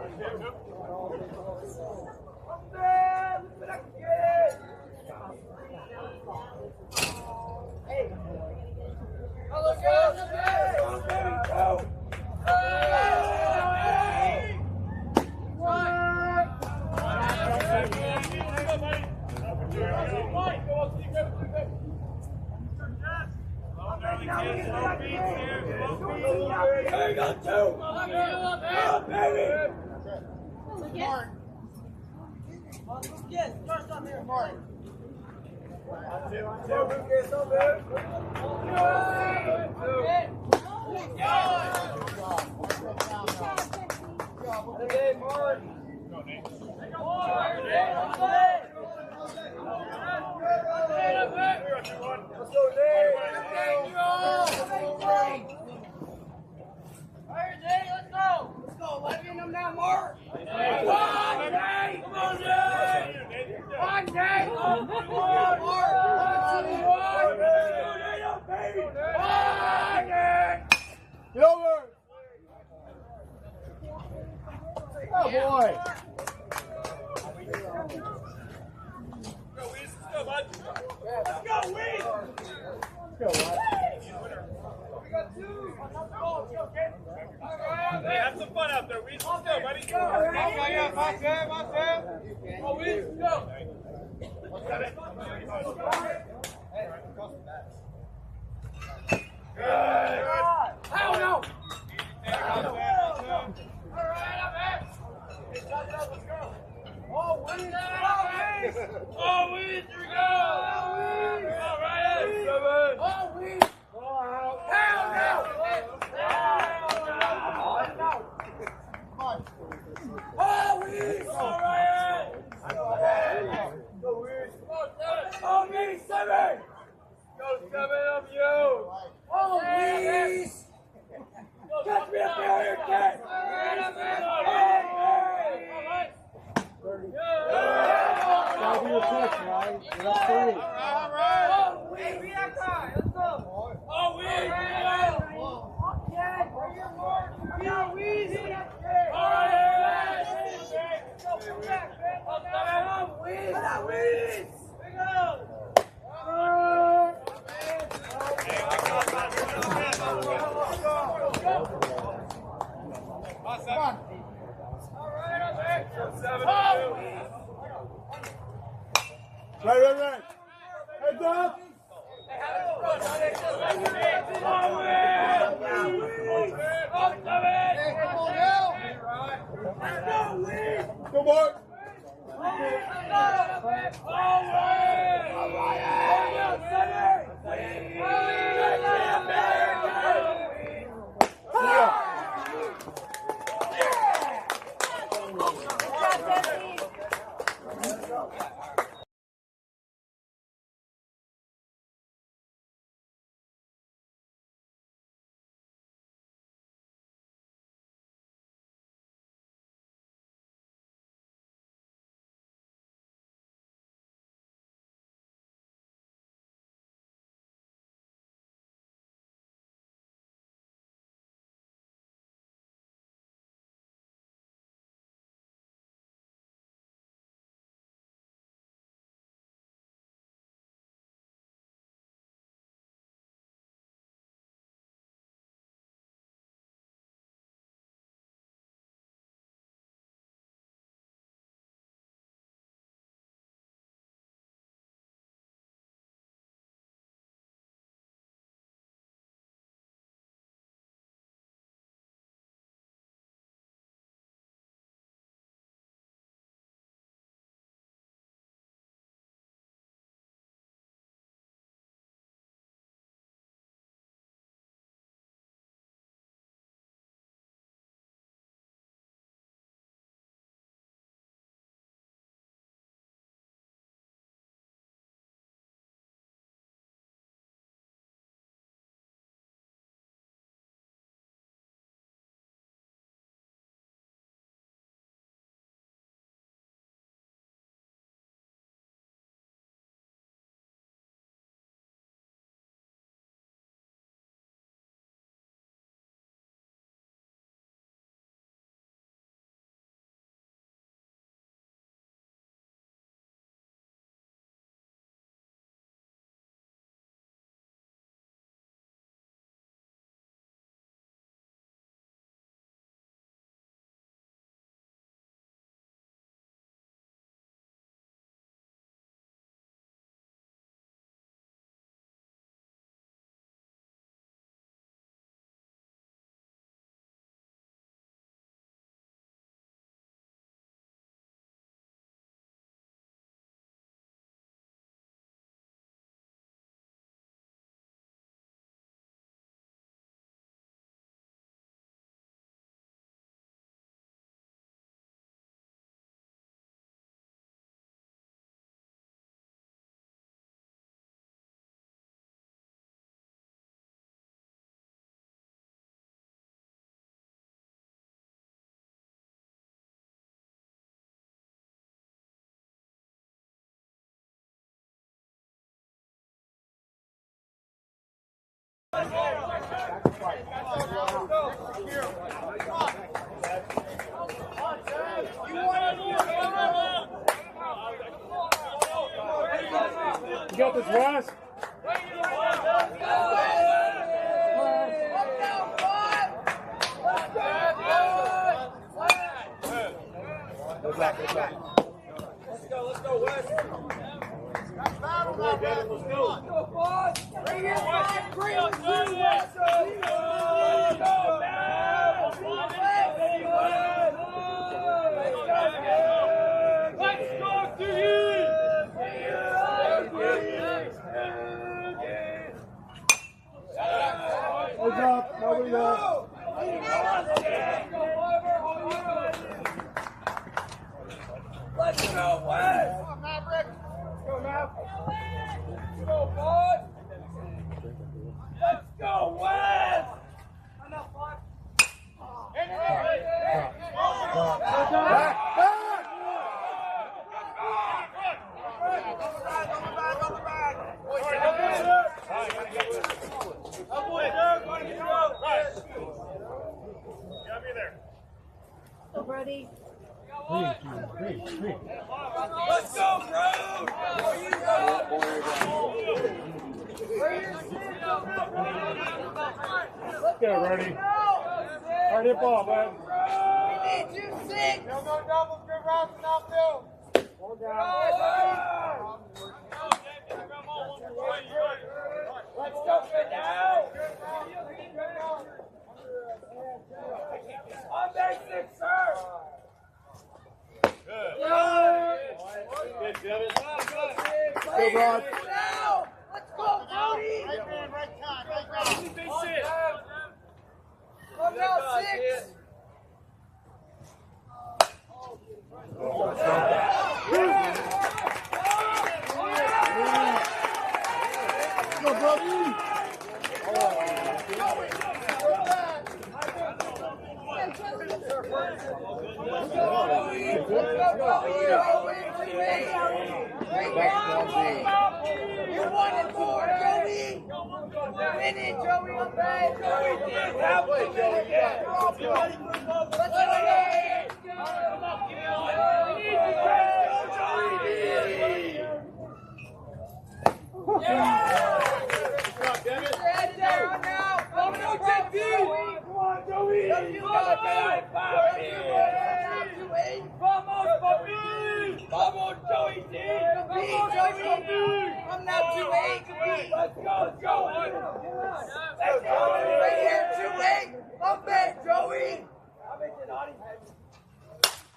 Get over. Oh boy. Let's go, Weez! Let's go, Hey, have some fun out there, Weez. Let's go, buddy. Oh, Weez, go! Hell no! Oh, Weez, here we go! All right, 7. Oh, Weez! Hell no! Oh, Weez! All right! Oh, Weez, 7! Go 7 of you! Oh, Weez! Catch me up here, kid! Gotta be your touch, right? You're up 3. All right! Oh, Weez! Let's go! Oh, Weez! Yeah, Weez! All right! Go back, man! Oh, Weez! Big go! Right. Heads up. Come on. You got this, Wes? Go back, go back. Let's go, Wes. Battle now, Wes. Let's go. Go, boys. Bring it, Wes. Bring it, Wes. Let's talk to you! What's up? Nobody up. Let's go, Wes. Come on, Maverick. Let's go, Mav. Let's go, boys. Let's go, Wes. Enough, bud. Brody. Let's go, Brood! Get ready. All right, hit ball, man. We need you, 6! No doubles, good routes and outfield. Hold down. Let's go, good now. On base 6, sir. Good, Devin. Go, Rod. Now. Let's go, Brody. Right man, right time, right time. Big shit. Come now, 6. Go, Brody. You wanted more, Joey. Win it, Joey. Joey did. That way, Joey. Let's go. Vamos, Joey D! I'm not too late. Let's go! Let's go! Right here, too late! I'm back, Joey! I'm making Audie heavy.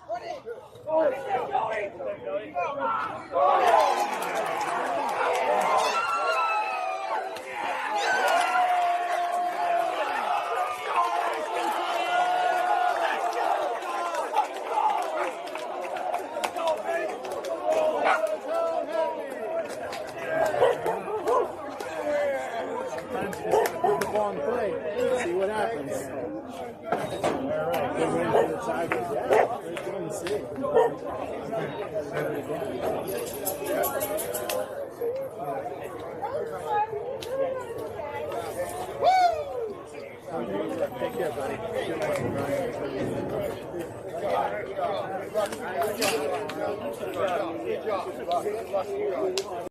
Run it! Joey! Put the ball in play. See what happens. All right, good win for the Tigers. Yeah, great game to see. Take care, buddy. Good job.